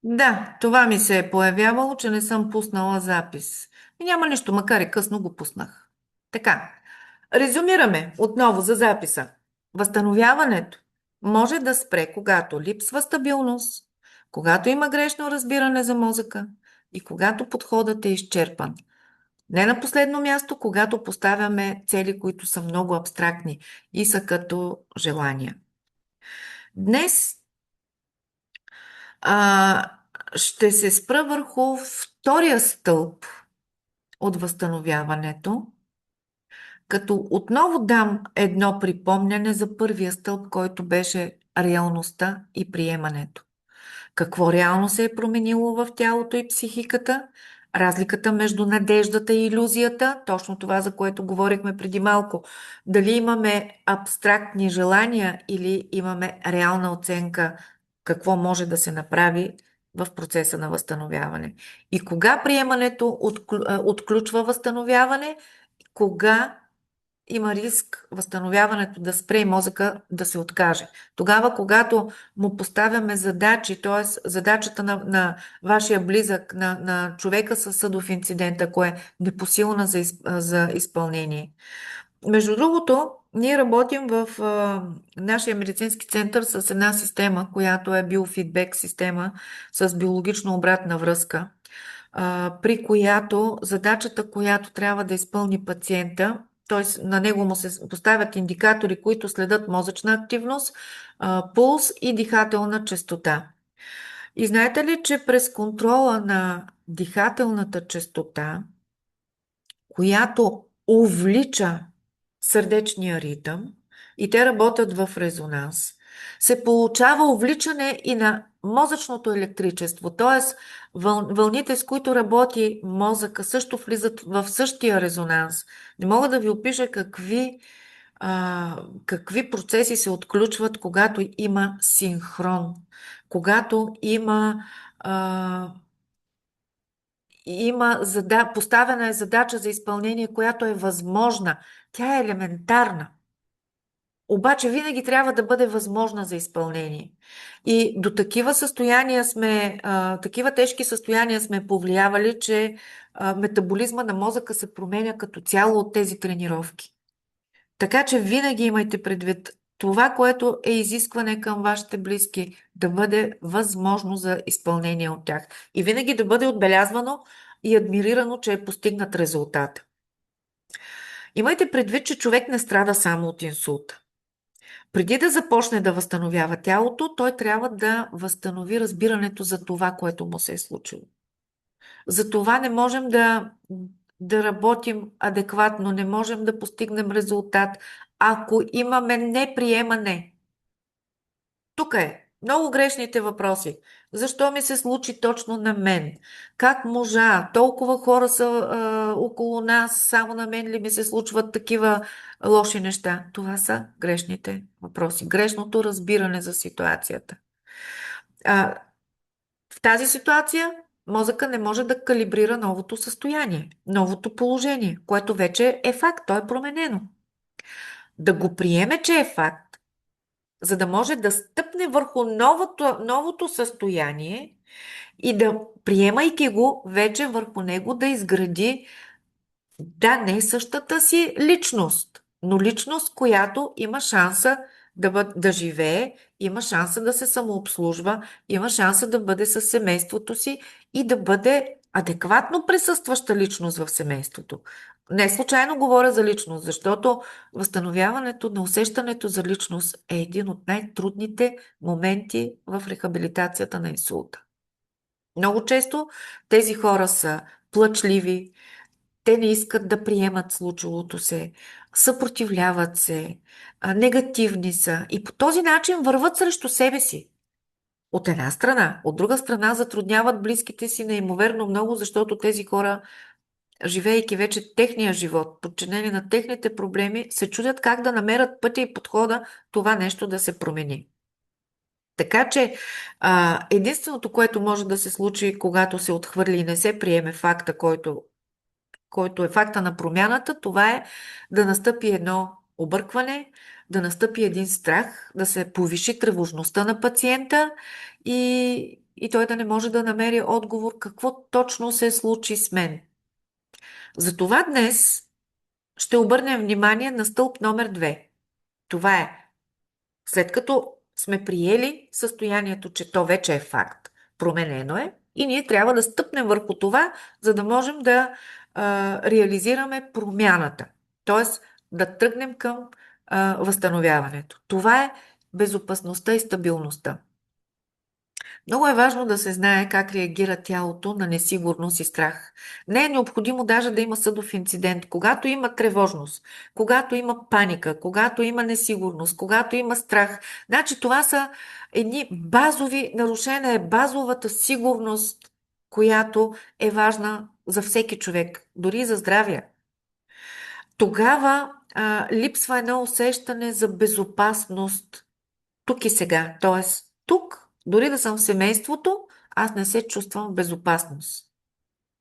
Да, това ми се е появявало, че не съм пуснала запис. И няма нищо, макар и късно го пуснах. Така, резюмираме отново за записа. Възстановяването може да спре, когато липсва стабилност, когато има грешно разбиране за мозъка и когато подходът е изчерпан. Не на последно място, когато поставяме цели, които са много абстрактни и са като желания. Днес А, ще се спра върху втория стълб от възстановяването, като отново дам едно припомняне за първия стълб, който беше реалността и приемането. Какво реално се е променило в тялото и психиката? Разликата между надеждата и илюзията, точно това, за което говорихме преди малко. Дали имаме абстрактни желания или имаме реална оценка какво може да се направи в процеса на възстановяване. И кога приемането отключва възстановяване, кога има риск възстановяването да спре и мозъка да се откаже. Тогава, когато му поставяме задачи, т.е. задачата на вашия близък, на човека със съдов инцидент, ако е непосилна за изпълнение. Между другото, ние работим в нашия медицински център с една система, която е биофидбек система с биологично обратна връзка, при която задачата, която трябва да изпълни пациента, т.е. на него му се поставят индикатори, които следят мозъчна активност, пулс и дихателна честота. И знаете ли, че през контрола на дихателната честота, която увлича сърдечния ритъм и те работят в резонанс, се получава увличане и на мозъчното електричество, т.е. Вълните, с които работи мозъка, също влизат в същия резонанс. Не мога да ви опиша какви процеси се отключват, когато има синхрон, когато поставена е задача за изпълнение, която е възможна. Тя е елементарна. Обаче винаги трябва да бъде възможна за изпълнение. И до такива тежки състояния сме повлиявали, че метаболизма на мозъка се променя като цяло от тези тренировки. Така че винаги имайте предвид това, което е изискване към вашите близки, да бъде възможно за изпълнение от тях. И винаги да бъде отбелязвано и адмирирано, че е постигнат резултат. Имайте предвид, че човек не страда само от инсулта. Преди да започне да възстановява тялото, той трябва да възстанови разбирането за това, което му се е случило. За това не можем да работим адекватно, не можем да постигнем резултат, ако имаме неприемане. Тук е много грешните въпроси. Защо ми се случи точно на мен? Как можа? Толкова хора са около нас, само на мен ли ми се случват такива лоши неща? Това са грешните въпроси. Грешното разбиране за ситуацията. А, в тази ситуация мозъка не може да калибрира новото състояние, новото положение, което вече е факт, то е променено. Да го приеме, че е факт, за да може да стъпне върху новото състояние и да, приемайки го, вече върху него да изгради, да, не същата си личност, но личност, която има шанса да живее, има шанса да се самообслужва, има шанса да бъде със семейството си и да бъде адекватно присъстваща личност в семейството. Не случайно говоря за личност, защото възстановяването на усещането за личност е един от най-трудните моменти в рехабилитацията на инсулта. Много често тези хора са плачливи, те не искат да приемат случилото се, съпротивляват се, негативни са и по този начин върват срещу себе си. От една страна. От друга страна затрудняват близките си неимоверно много, защото тези хора, живеейки вече техния живот, подчинени на техните проблеми, се чудят как да намерят пътя и подхода това нещо да се промени. Така че единственото, което може да се случи, когато се отхвърли и не се приеме факта, който е факта на промяната, това е да настъпи едно объркване, да настъпи един страх, да се повиши тревожността на пациента и той да не може да намери отговор какво точно се случи с мен. Затова днес ще обърнем внимание на стълб номер 2. Това е, след като сме приели състоянието, че то вече е факт, променено е, и ние трябва да стъпнем върху това, за да можем да реализираме промяната. Т.е. да тръгнем към възстановяването. Това е безопасността и стабилността. Много е важно да се знае как реагира тялото на несигурност и страх. Не е необходимо даже да има съдов инцидент. Когато има тревожност, когато има паника, когато има несигурност, когато има страх, значи това са едни базови, нарушена е базовата сигурност, която е важна за всеки човек, дори и за здравия. Тогава липсва едно усещане за безопасност тук и сега. Тоест, тук, дори да съм в семейството, аз не се чувствам в безопасност.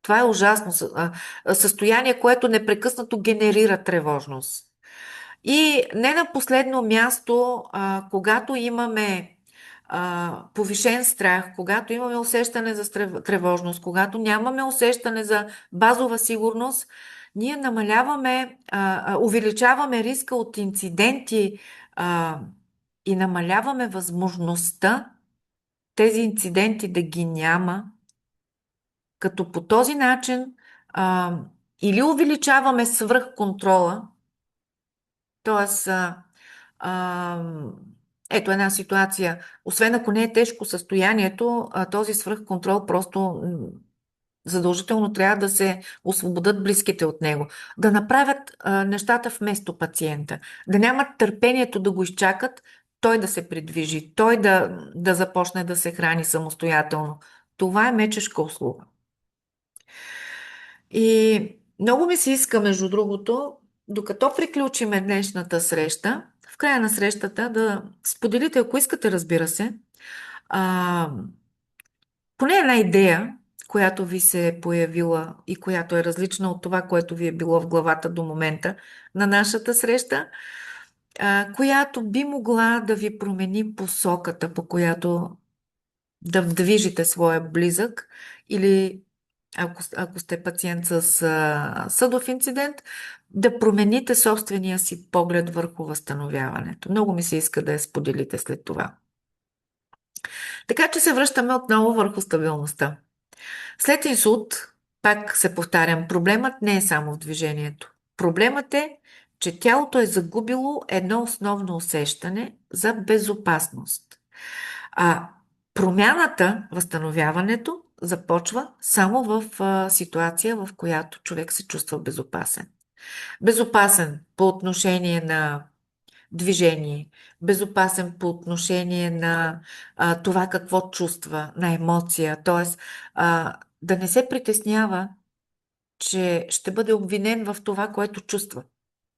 Това е ужасно състояние, което непрекъснато генерира тревожност. И не на последно място, когато имаме повишен страх, когато имаме усещане за тревожност, когато нямаме усещане за базова сигурност, ние увеличаваме риска от инциденти и намаляваме възможността тези инциденти да ги няма, като по този начин или увеличаваме свръхконтрола, т.е. Ето една ситуация. Освен ако не е тежко състоянието, този свръхконтрол просто задължително трябва да се освободят близките от него. Да направят нещата вместо пациента. Да нямат търпението да го изчакат, той да се придвижи, той да започне да се храни самостоятелно. Това е мечешка услуга. И много ми се иска, между другото, докато приключиме днешната среща, в края на срещата да споделите, ако искате, разбира се, поне една идея, която ви се е появила и която е различна от това, което ви е било в главата до момента на нашата среща, която би могла да ви промени посоката, по която да движите своя близък или ако сте пациент с съдов инцидент, да промените собствения си поглед върху възстановяването. Много ми се иска да я споделите след това. Така че се връщаме отново върху стабилността. След инсулт, пак се повтарям, проблемът не е само в движението. Проблемът е, че тялото е загубило едно основно усещане за безопасност. А промяната, възстановяването, започва само в ситуация, в която човек се чувства безопасен. Безопасен по отношение на движение, безопасен по отношение на това какво чувства, на емоция, т.е. Да не се притеснява, че ще бъде обвинен в това, което чувства.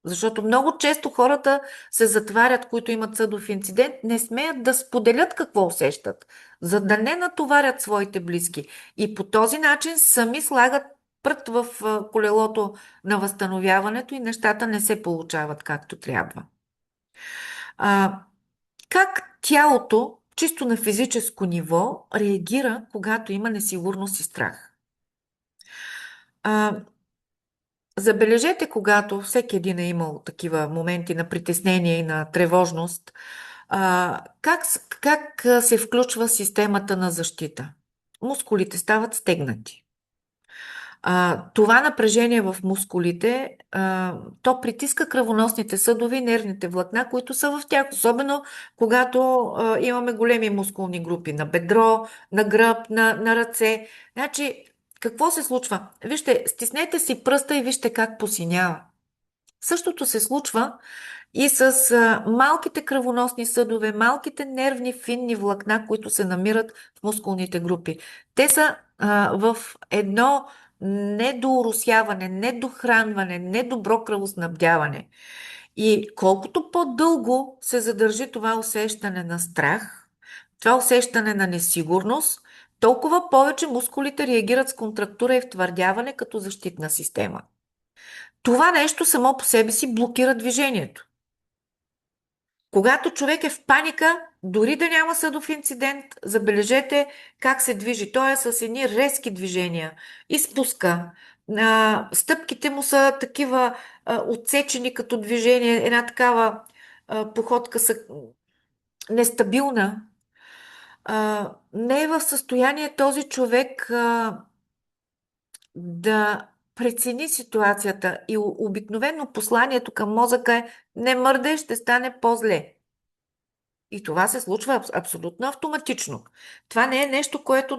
Защото много често хората се затварят, които имат съдов инцидент, не смеят да споделят какво усещат, за да не натоварят своите близки. И по този начин сами слагат прът в колелото на възстановяването и нещата не се получават както трябва. Как тялото, чисто на физическо ниво, реагира, когато има несигурност и страх? Забележете, когато всеки един е имал такива моменти на притеснение и на тревожност, как се включва системата на защита? Мускулите стават стегнати. Това напрежение в мускулите, то притиска кръвоносните съдове и нервните влакна, които са в тях, особено когато имаме големи мускулни групи на бедро, на гръб, на ръце. Значи, какво се случва? Вижте, стиснете си пръста и вижте как посинява. Същото се случва и с малките кръвоносни съдове, малките нервни финни влакна, които се намират в мускулните групи. Те са в едно недооросяване, недохранване, недобро кръвоснабдяване. И колкото по-дълго се задържи това усещане на страх, това усещане на несигурност, толкова повече мускулите реагират с контрактура и втвърдяване като защитна система. Това нещо само по себе си блокира движението. Когато човек е в паника, Дори да няма съдов инцидент, забележете как се движи. Той е с едни резки движения. Изпуска. Стъпките му са такива отсечени като движение. Една такава походка са нестабилна. Не е в състояние този човек да прецени ситуацията. И обикновено посланието към мозъка е: не мърдай, ще стане по-зле. И това се случва абсолютно автоматично. Това не е нещо, което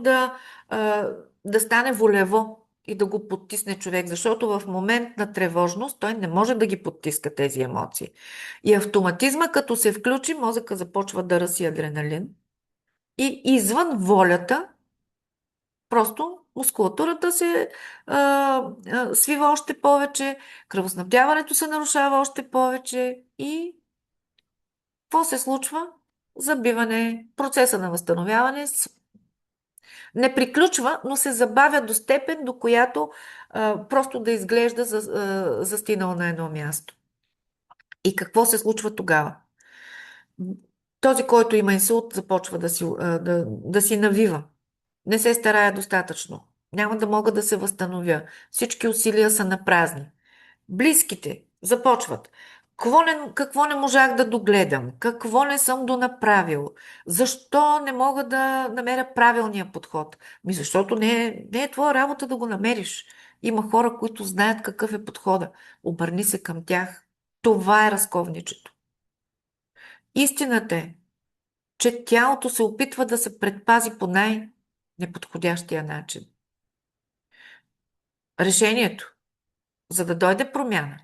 да стане волево и да го подтисне човек, защото в момент на тревожност той не може да ги подтиска тези емоции. И автоматизма, като се включи, мозъка започва да ръси адреналин и извън волята, просто мускулатурата се свива още повече, кръвоснабдяването се нарушава още повече и какво се случва? Забиване, процеса на възстановяване не приключва, но се забавя до степен, до която просто да изглежда застинал на едно място. И какво се случва тогава? Този, който има инсулт, започва да си навива. Не се старая достатъчно. Няма да мога да се възстановя. Всички усилия са на празни. Близките започват. Какво не можах да догледам? Какво не съм донаправил? Защо не мога да намеря правилния подход? Защото не е твоя работа да го намериш. Има хора, които знаят какъв е подхода. Обърни се към тях. Това е разковничето. Истината е, че тялото се опитва да се предпази по най-неподходящия начин. Решението, за да дойде промяна,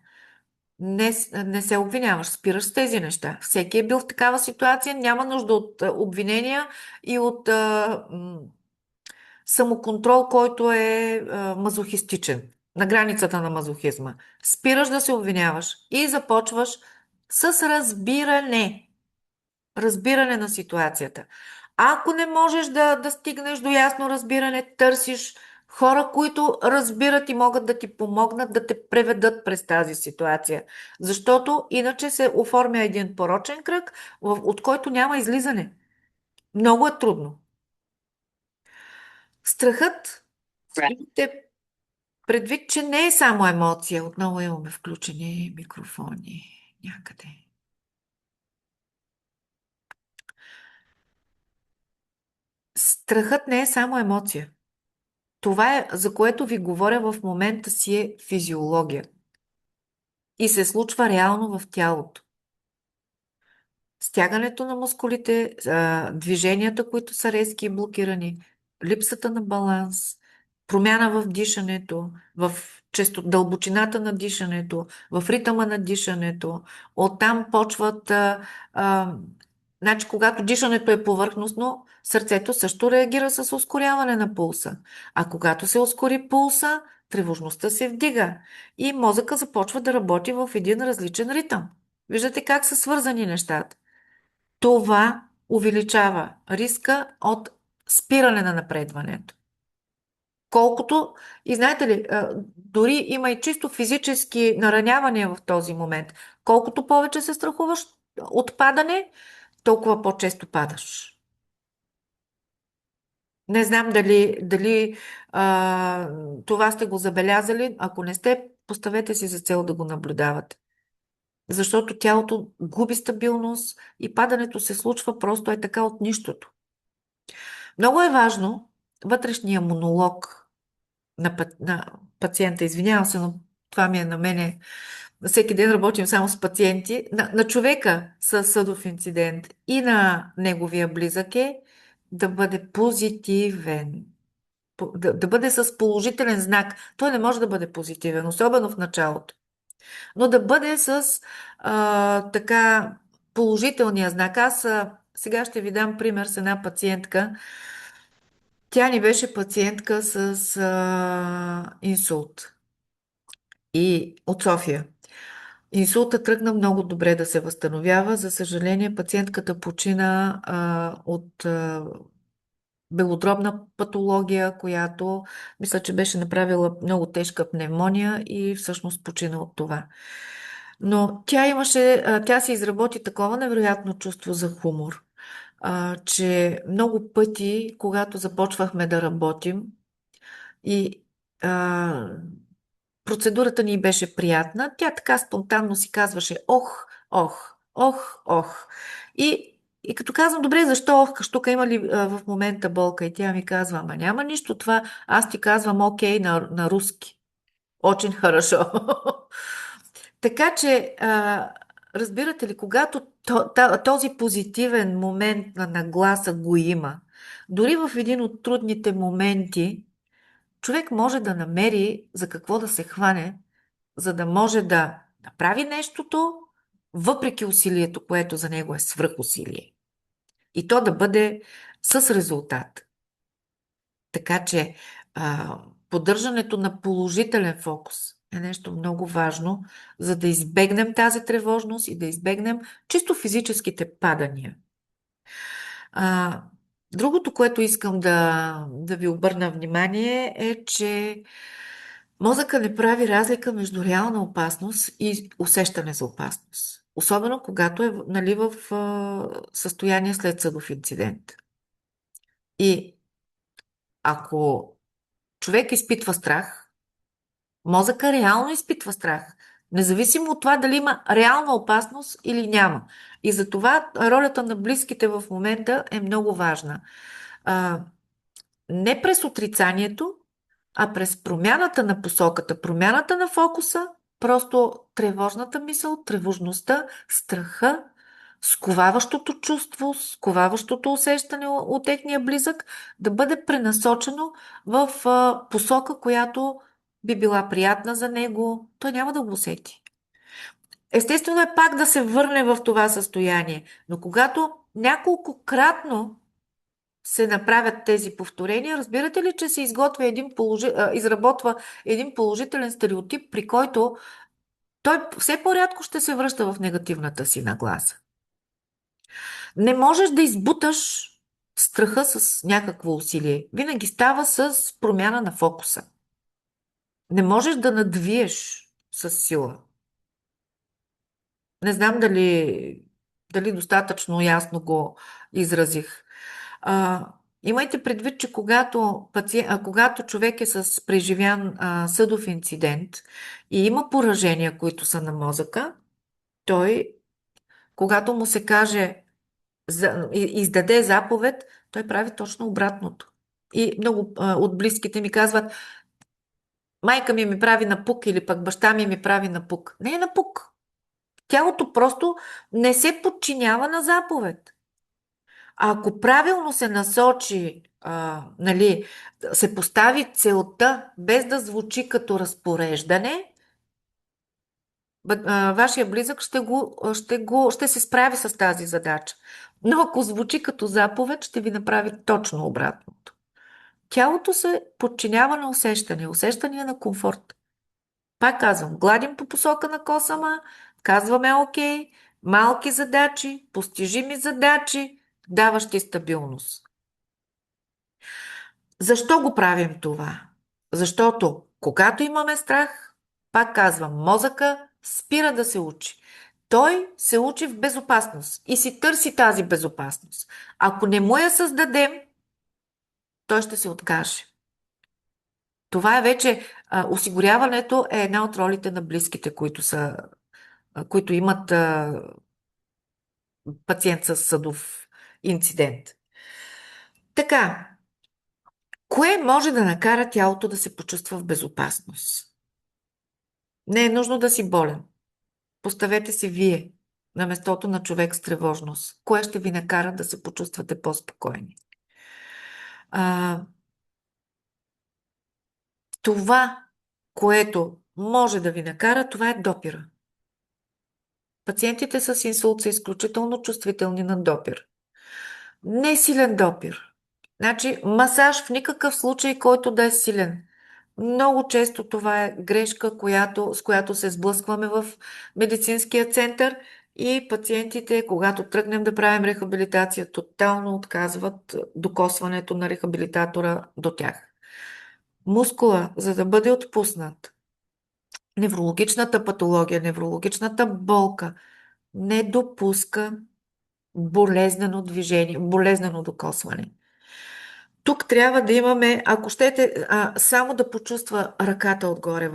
не се обвиняваш, спираш с тези неща. Всеки е бил в такава ситуация, няма нужда от обвинения и от самоконтрол, който е мазохистичен, на границата на мазохизма. Спираш да се обвиняваш и започваш с разбиране. Разбиране на ситуацията. Ако не можеш да стигнеш до ясно разбиране, търсиш хора, които разбират и могат да ти помогнат да те преведат през тази ситуация. Защото иначе се оформя един порочен кръг, от който няма излизане. Много е трудно. Страхът, имате предвид, че не е само емоция. Отново имаме включени микрофони някъде. Страхът не е само емоция. Това е, за което ви говоря в момента, си е физиология. И се случва реално в тялото. Стягането на мускулите, движенията, които са резки и блокирани, липсата на баланс, промяна в дишането, в дълбочината на дишането, в ритъма на дишането. Оттам почват. Значи, когато дишането е повърхностно, сърцето също реагира с ускоряване на пулса. А когато се ускори пулса, тревожността се вдига и мозъка започва да работи в един различен ритъм. Виждате как са свързани нещата. Това увеличава риска от спиране на напредването. Колкото, и знаете ли, дори има и чисто физически наранявания в този момент. Колкото повече се страхуваш от падане, толкова по-често падаш. Не знам дали това сте го забелязали. Ако не сте, поставете си за цел да го наблюдавате. Защото тялото губи стабилност и падането се случва просто е така от нищото. Много е важно вътрешния монолог на пациента. Извинявам се, но това ми е на мене. Всеки ден работим само с пациенти. На човека със съдов инцидент и на неговия близък е да бъде позитивен. Да бъде с положителен знак. Той не може да бъде позитивен, особено в началото. Но да бъде с така положителния знак. Аз сега ще ви дам пример с една пациентка. Тя ни беше пациентка с инсулт и от София. Инсулта тръгна много добре да се възстановява. За съжаление, пациентката почина от белодробна патология, която мисля, че беше направила много тежка пневмония и всъщност почина от това. Но тя си изработи такова невероятно чувство за хумор. че много пъти, когато започвахме да работим и а, процедурата ни беше приятна, тя така спонтанно си казваше ох, ох, ох, ох. И като казвам, добре, защо ох, тук има ли в момента болка? И тя ми казва, ама няма нищо това, аз ти казвам окей на руски. Очень хорошо. Така че, разбирате ли, когато този позитивен момент на нагласа го има, дори в един от трудните моменти, човек може да намери за какво да се хване, за да може да направи нещото, въпреки усилието, което за него е свръхусилие. И то да бъде с резултат. Така че поддържането на положителен фокус е нещо много важно, за да избегнем тази тревожност и да избегнем чисто физическите падания. А, другото, което искам да ви обърна внимание е, че мозъка не прави разлика между реална опасност и усещане за опасност. Особено когато е, нали, в състояние след съдов инцидент. И ако човек изпитва страх, мозъка реално изпитва страх, независимо от това дали има реална опасност или няма. И затова ролята на близките в момента е много важна. А, не през отрицанието, а през промяната на посоката, промяната на фокуса, просто тревожната мисъл, тревожността, страха, сковаващото чувство, сковаващото усещане от техния близък да бъде пренасочено в посока, която би била приятна за него. Той няма да го усети. Естествено е пак да се върне в това състояние, но когато няколкократно се направят тези повторения, разбирате ли, че се изработва един положителен стереотип, при който той все по-рядко ще се връща в негативната си нагласа. Не можеш да избуташ страха с някакво усилие. Винаги става с промяна на фокуса. Не можеш да надвиеш с сила. Не знам дали достатъчно ясно го изразих. А, имайте предвид, че когато човек е с преживян съдов инцидент и има поражения, които са на мозъка, той, когато му се каже, издаде заповед, той прави точно обратното. И много от близките ми казват, майка ми прави напук или пък баща ми прави напук. Не е напук. Тялото просто не се подчинява на заповед. А ако правилно се насочи, нали, се постави целта, без да звучи като разпореждане, вашия близък ще се справи с тази задача. Но ако звучи като заповед, ще ви направи точно обратното. Тялото се подчинява на усещания на комфорт. Пак казвам, гладим по посока на косама, казваме окей, малки задачи, постижими задачи, даващи стабилност. Защо го правим това? Защото когато имаме страх, пак казвам, мозъка спира да се учи. Той се учи в безопасност и си търси тази безопасност. Ако не му я създадем, той ще се откаже. Това е вече осигуряването е една от ролите на близките, които имат пациент с съдов инцидент. Така, кое може да накара тялото да се почувства в безопасност? Не е нужно да си болен. Поставете се вие на местото на човек с тревожност. Кое ще ви накара да се почувствате по-спокойни? А, това, което може да ви накара, това е допира. Пациентите с инсулт са изключително чувствителни на допир. Не силен допир. Значи, масаж в никакъв случай, който да е силен. Много често това е грешка, с която се сблъскваме в медицинския център и пациентите, когато тръгнем да правим рехабилитация, тотално отказват докосването на рехабилитатора до тях. Мускула, за да бъде отпуснат, неврологичната патология, неврологичната болка не допуска болезнено движение, болезнено докосване. Тук трябва да имаме, ако щете, само да почувства ръката отгоре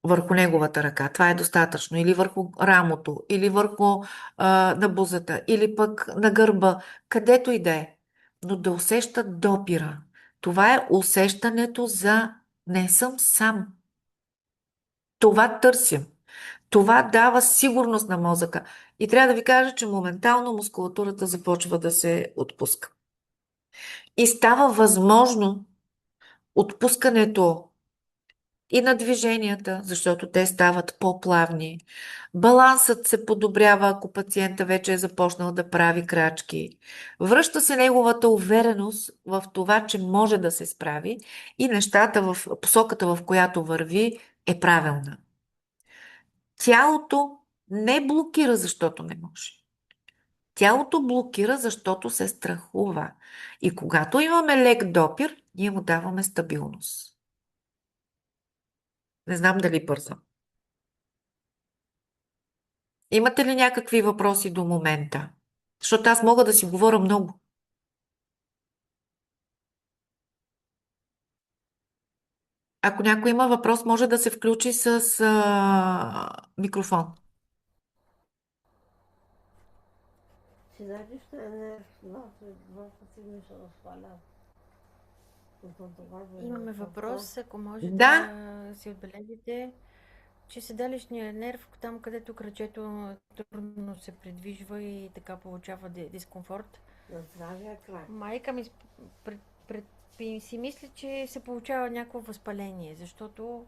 върху неговата ръка. Това е достатъчно. Или върху рамото, или върху на бузата, или пък на гърба, където и да е. Но да усеща допира. Това е усещането за не съм сам. Това търсим. Това дава сигурност на мозъка. И трябва да ви кажа, че моментално мускулатурата започва да се отпуска. И става възможно отпускането и на движенията, защото те стават по-плавни. Балансът се подобрява, ако пациента вече е започнал да прави крачки. Връща се неговата увереност в това, че може да се справи и нещата в посоката, в която върви, е правилна. Тялото не блокира, защото не може. Тялото блокира, защото се страхува. И когато имаме лек допир, ние му даваме стабилност. Не знам дали бързам. Имате ли някакви въпроси до момента? Защото аз мога да си говоря много. Ако някой има въпрос, може да се включи с микрофон. Седалището е два пъти ми се разпаля. Имаме въпрос, ако може Да, да си отбележите, че седалищният нерв, там където кръчето трудно се придвижва и така получава дискомфорт. На здравия крак. Майка ми пред, пред, си мисли, че се получава някакво възпаление, защото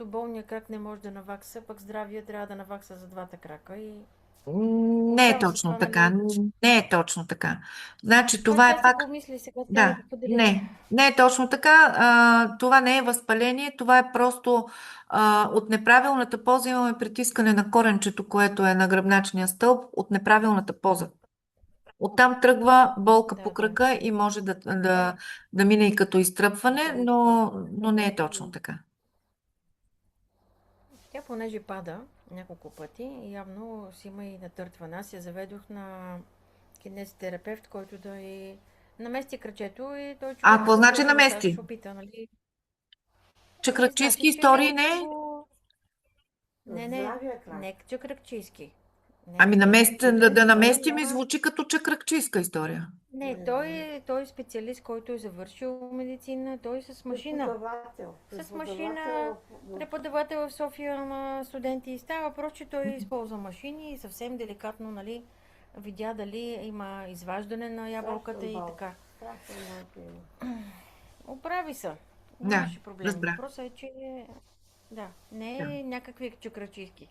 болният крак не може да навакса, пък здравия трябва да навакса за двата крака и не е получава се точно това, така. нали? Не е точно така. Значи Това това е тя си пак. го мисли, сега трябва Да, да сподели. не е точно така. Това не е възпаление, това е просто от неправилната поза имаме притискане на коренчето, което е на гръбначния стълб, от неправилната поза. Оттам тръгва болка по Да, да. крака и може да мине и като изтръпване, но не е точно така. Тя понеже пада няколко пъти, явно си има и натъртване. Аз я заведох на кинезитерапевт, който да й намести кръчето и той човек Какво с значи този масаж намести? ще опита, нали? Чакръкчийски Значи, че истории не ще е? го... На Не, здравия крак. не чакръкчийски. Ами да Той намести ми има... звучи като чакръкчийска история. Не, той е специалист, който е завършил медицина, той с машина. Преподавател. С машина, преподавател в София на студенти. Става въпрос, че той използва машини и съвсем деликатно, нали, видя дали има изваждане на ябълката и така. Оправи се. Да, Нямаше проблем. разбрах. Въпросът е, че да, не Да, е някакви чакрачийски.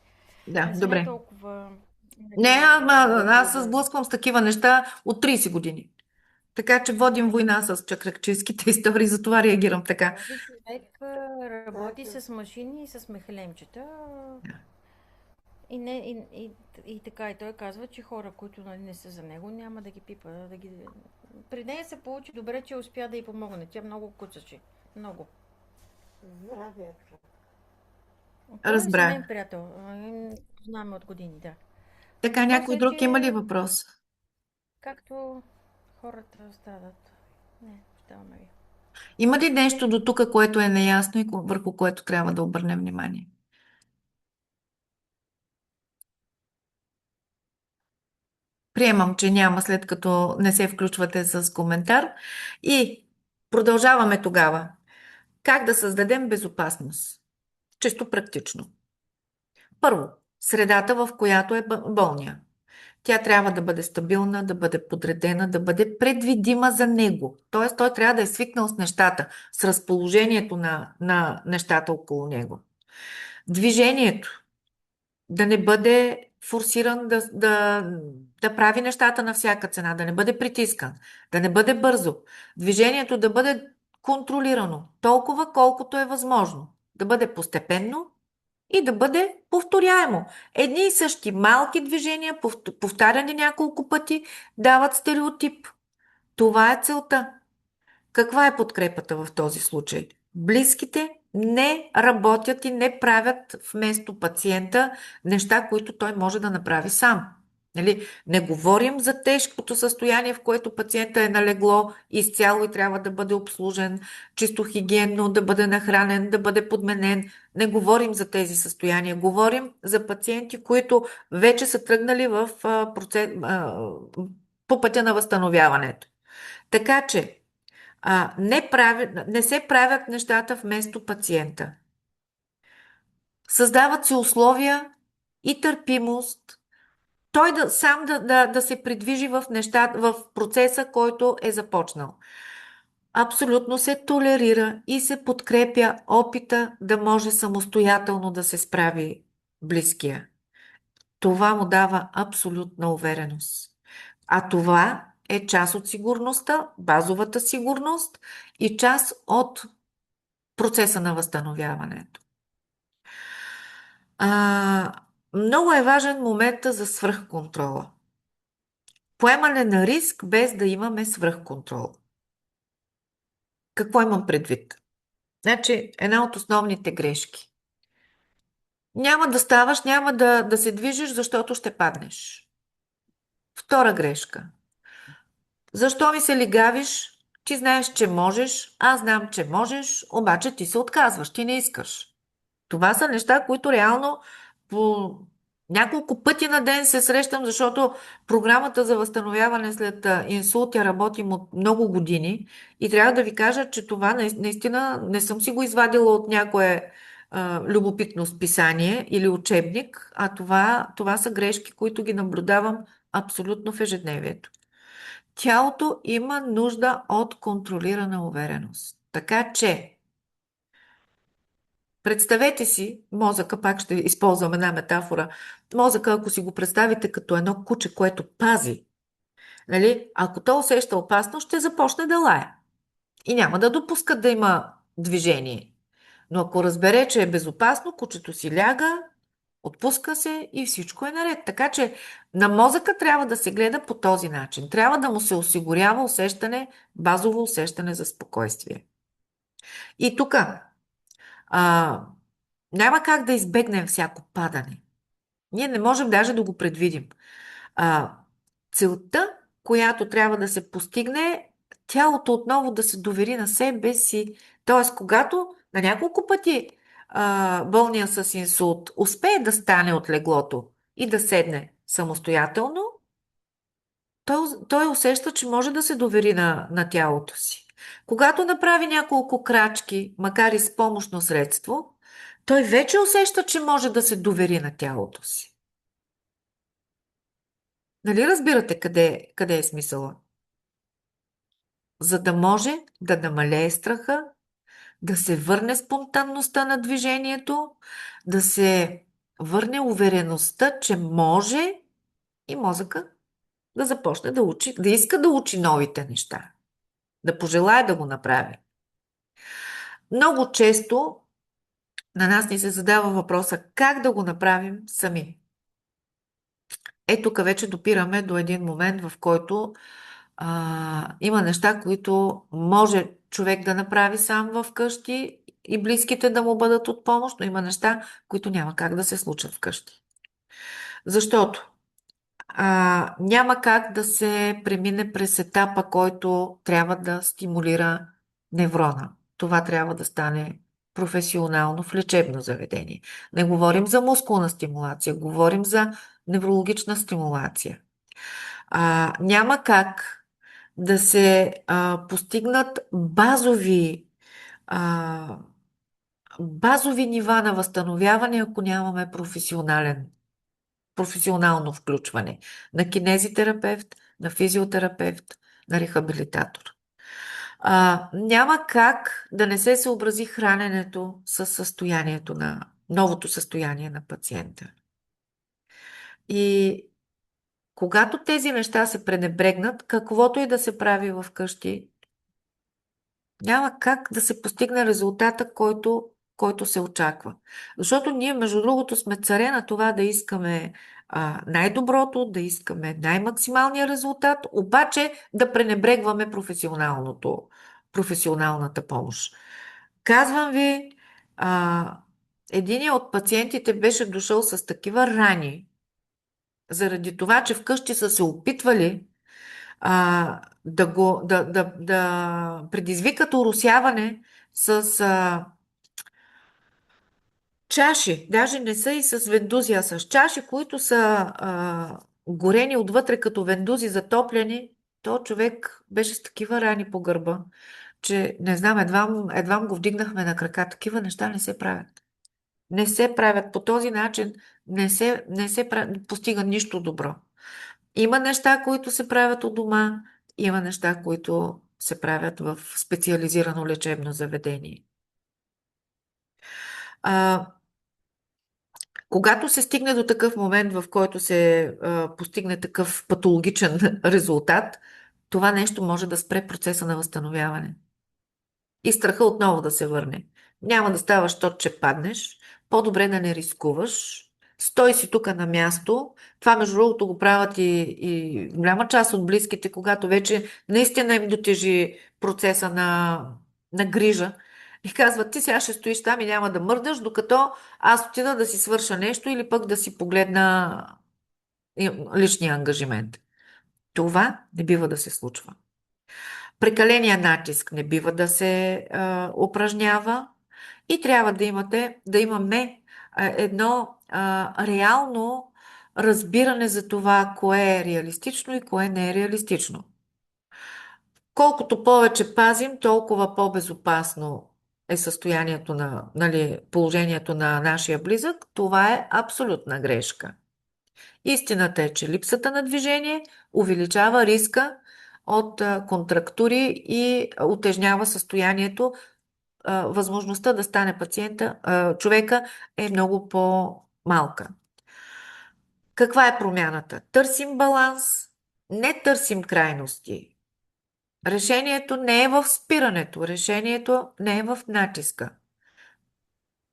да, Не сме добре. толкова, Не, нали, аз се сблъсквам с такива неща от 30 години. Така че водим война с чакръкчийските истории, затова реагирам така. този човек работи с машини и с мехлемчета. Да. И, не, и така, и той казва, че хора, които, нали, не са за него, няма да ги пипа. При нея се получи добре, че успя да й помогне. Тя много куцаше. Много. Здравия крак. Той е Разбрах. семейен приятел. Знаме от години, да. Така, Въпросът някой е, друг има ли че въпрос? както хората страдат. Не, оставаме ви. Има ли нещо до тук, което е неясно и върху което трябва да обърнем внимание? Приемам, че няма, след като не се включвате с коментар. И продължаваме тогава. Как да създадем безопасност? Чисто практично. Първо, средата, в която е болния. Тя трябва да бъде стабилна, да бъде подредена, да бъде предвидима за него. Тоест, той трябва да е свикнал с нещата, с разположението на нещата около него. Движението. Да не бъде форсиран да прави нещата на всяка цена, да не бъде притискан, да не бъде бързо. Движението да бъде контролирано, толкова колкото е възможно. Да бъде постепенно и да бъде повторяемо. Едни и същи малки движения, повтаряни няколко пъти, дават стереотип. Това е целта. Каква е подкрепата в този случай? Близките не работят и не правят вместо пациента неща, които той може да направи сам. Нали? Не говорим за тежкото състояние, в което пациента е налегло изцяло и трябва да бъде обслужен, чисто хигиенно, да бъде нахранен, да бъде подменен. Не говорим за тези състояния. Говорим за пациенти, които вече са тръгнали по пътя на възстановяването. Така че не се правят нещата вместо пациента. Създават се условия и търпимост, той да се придвижи в процеса, който е започнал. Абсолютно се толерира и се подкрепя опита да може самостоятелно да се справи близкия. Това му дава абсолютна увереност. А това е част от сигурността, базовата сигурност и част от процеса на възстановяването. Много е важен момента за свръхконтрола. Поемане на риск без да имаме свръхконтрол. Какво имам предвид? Значи, една от основните грешки. Няма да ставаш, няма да се движиш, защото ще паднеш. Втора грешка. Защо ми се лигавиш? Ти знаеш, че можеш, аз знам, че можеш, обаче ти се отказваш, ти не искаш. Това са неща, които реално по няколко пъти на ден се срещам, защото програмата за възстановяване след инсулт я работим от много години и трябва да ви кажа, че това наистина не съм си го извадила от някое любопитно списание или учебник, а това са грешки, които ги наблюдавам абсолютно в ежедневието. Тялото има нужда от контролирана увереност. Така че представете си мозъка, пак ще използвам една метафора. Мозъка, ако си го представите като едно куче, което пази, нали? Ако то усеща опасност, ще започне да лае. И няма да допуска да има движение. Но ако разбере, че е безопасно, кучето си ляга, отпуска се и всичко е наред. Така че на мозъка трябва да се гледа по този начин. Трябва да му се осигурява базово усещане за спокойствие. И тук няма как да избегнем всяко падане. Ние не можем даже да го предвидим. А, Целта, която трябва да се постигне, е тялото отново да се довери на себе си. Тоест, когато на няколко пъти болния с инсулт успее да стане от леглото и да седне самостоятелно, той усеща, че може да се довери на тялото си. Когато направи няколко крачки, макар и с помощно средство, той вече усеща, че може да се довери на тялото си. Нали разбирате къде е смисъла? За да може да намалее страха, да се върне спонтанността на движението, да се върне увереността, че може и мозъка да започне да учи, да иска да учи новите неща, да пожелае да го направи. Много често на нас ни се задава въпроса как да го направим сами. Тук вече допираме до един момент, в който има неща, които може човек да направи сам в къщи и близките да му бъдат от помощ, но има неща, които няма как да се случат вкъщи. Защото няма как да се премине през етапа, който трябва да стимулира неврона. Това трябва да стане професионално в лечебно заведение. Не говорим за мускулна стимулация, говорим за неврологична стимулация. Няма как да се постигнат а, базови нива на възстановяване, ако нямаме професионално включване на кинезитерапевт, на физиотерапевт, на рехабилитатор. Няма как да не се съобрази храненето с новото състояние на пациента. И когато тези неща се пренебрегнат, каквото и да се прави в къщи, няма как да се постигне резултата, който се очаква. Защото ние, между другото, сме царе на това да искаме най-доброто, да искаме най-максималния резултат, обаче да пренебрегваме професионалната помощ. Казвам ви, единият от пациентите беше дошъл с такива рани, заради това, че вкъщи са се опитвали да предизвикат оросяване с чаши, даже не са и с вендузи, а с чаши, които са горени отвътре като вендузи, затоплени, то човек беше с такива рани по гърба, че не знам, едвам го вдигнахме на крака. Такива неща не се правят. Не се правят по този начин, постига нищо добро. Има неща, които се правят от дома, има неща, които се правят в специализирано лечебно заведение. А, Когато се стигне до такъв момент, в който се постигне такъв патологичен резултат, това нещо може да спре процеса на възстановяване. И страха отново да се върне. Няма да ставаш, защото че паднеш. По-добре да не рискуваш. Стой си тук на място. Това, между другото, го правят и голяма част от близките, когато вече наистина им дотежи процеса на грижа. И казват, ти сега ще стоиш там и няма да мърдаш, докато аз отида да си свърша нещо или пък да си погледна личния ангажимент. Това не бива да се случва. Прекаления натиск не бива да се упражнява и трябва да имаме едно реално разбиране за това, кое е реалистично и кое не е реалистично. Колкото повече пазим, толкова по-безопасно е състоянието нали, положението на нашия близък. Това е абсолютна грешка. Истината е, че липсата на движение увеличава риска от контрактури и утежнява състоянието. Възможността да стане човека е много по-малка. Каква е промяната? Търсим баланс, не търсим крайности. Решението не е в спирането, решението не е в натиска.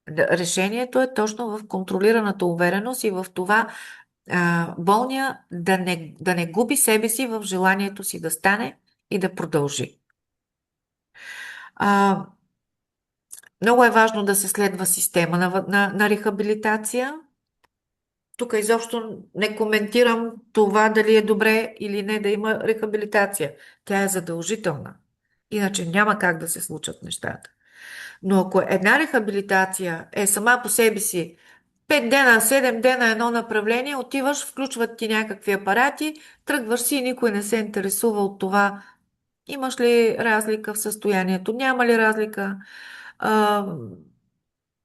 Решението е точно в контролираната увереност и в това болния да не губи себе си в желанието си да стане и да продължи. Много е важно да се следва система на рехабилитация. Тук изобщо не коментирам това дали е добре или не да има рехабилитация. Тя е задължителна. Иначе няма как да се случат нещата. Но ако една рехабилитация е сама по себе си 5 дена, 7 дена едно направление, отиваш, включват ти някакви апарати, тръгваш си и никой не се интересува от това имаш ли разлика в състоянието, няма ли разлика. А,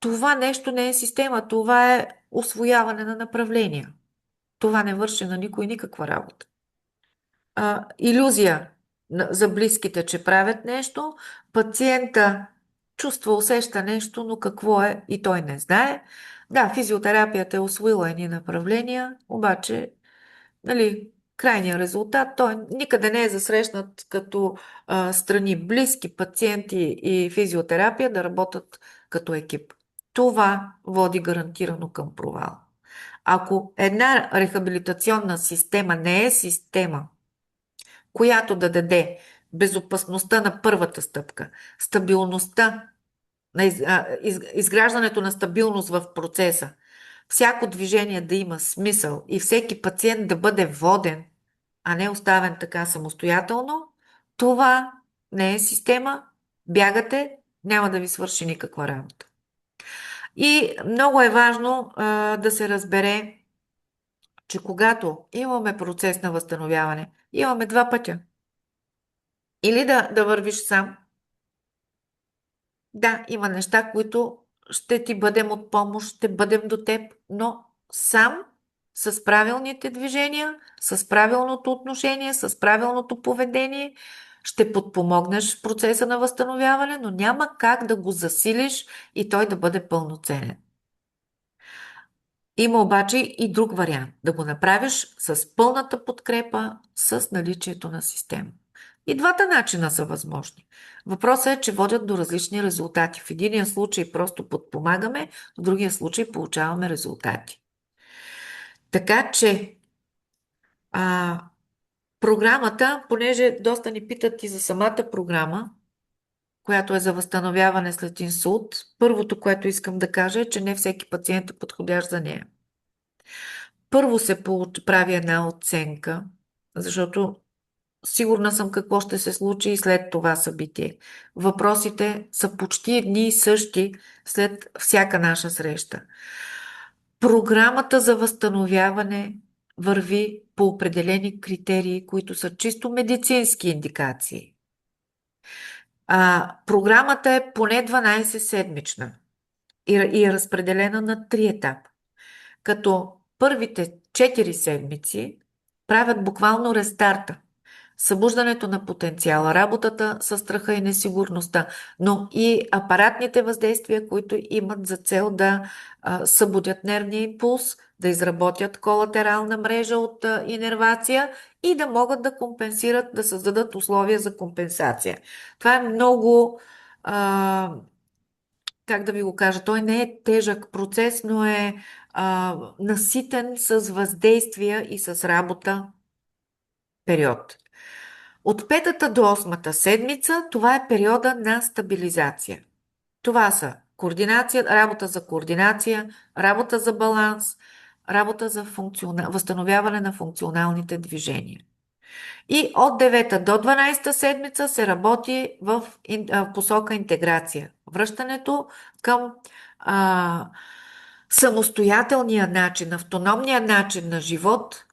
Това нещо не е система, това е усвояване на направления. Това не върши на никой никаква работа. Илюзия за близките, че правят нещо, пациента чувства, усеща нещо, но какво е и той не знае. Да, физиотерапията е усвоила едни направления, обаче, нали, крайният резултат, той никъде не е засрещнат като страни близки, пациенти и физиотерапия да работят като екип. Това води гарантирано към провал. Ако една рехабилитационна система не е система, която да даде безопасността на първата стъпка, стабилността, изграждането на стабилност в процеса, всяко движение да има смисъл и всеки пациент да бъде воден, а не оставен така самостоятелно, това не е система, бягате, няма да ви свърши никаква работа. И много е важно да се разбере, че когато имаме процес на възстановяване, имаме два пътя. Или да вървиш сам. Да, има неща, които ще ти бъдем от помощ, ще бъдем до теб, но сам, с правилните движения, с правилното отношение, с правилното поведение, ще подпомогнеш процеса на възстановяване, но няма как да го засилиш и той да бъде пълноценен. Има обаче и друг вариант. Да го направиш с пълната подкрепа, с наличието на система. И двата начина са възможни. Въпросът е, че водят до различни резултати. В единия случай просто подпомагаме, в другия случай получаваме резултати. Така че програмата, понеже доста ни питат и за самата програма, която е за възстановяване след инсулт, първото, което искам да кажа е, че не всеки пациент е подходящ за нея. първо се прави една оценка, защото сигурна съм какво ще се случи и след това събитие. Въпросите са почти едни и същи след всяка наша среща. Програмата за възстановяване върви по определени критерии, които са чисто медицински индикации. Програмата е поне 12 седмична и е разпределена на 3 етапа. Като първите 4 седмици правят буквално рестарта, събуждането на потенциала, работата с страха и несигурността, но и апаратните въздействия, които имат за цел да събудят нервния импулс, да изработят колатерална мрежа от инервация и да могат да компенсират, да създадат условия за компенсация. Това е много, как да ви го кажа, той не е тежък процес, но е наситен с въздействия и с работа период. От петата до осмата седмица това е периода на стабилизация. Това са работа за координация, работа за баланс, работа за възстановяване на функционалните движения. И от 9 до 12 седмица се работи в посока интеграция. Връщането към самостоятелния начин, автономния начин на живот,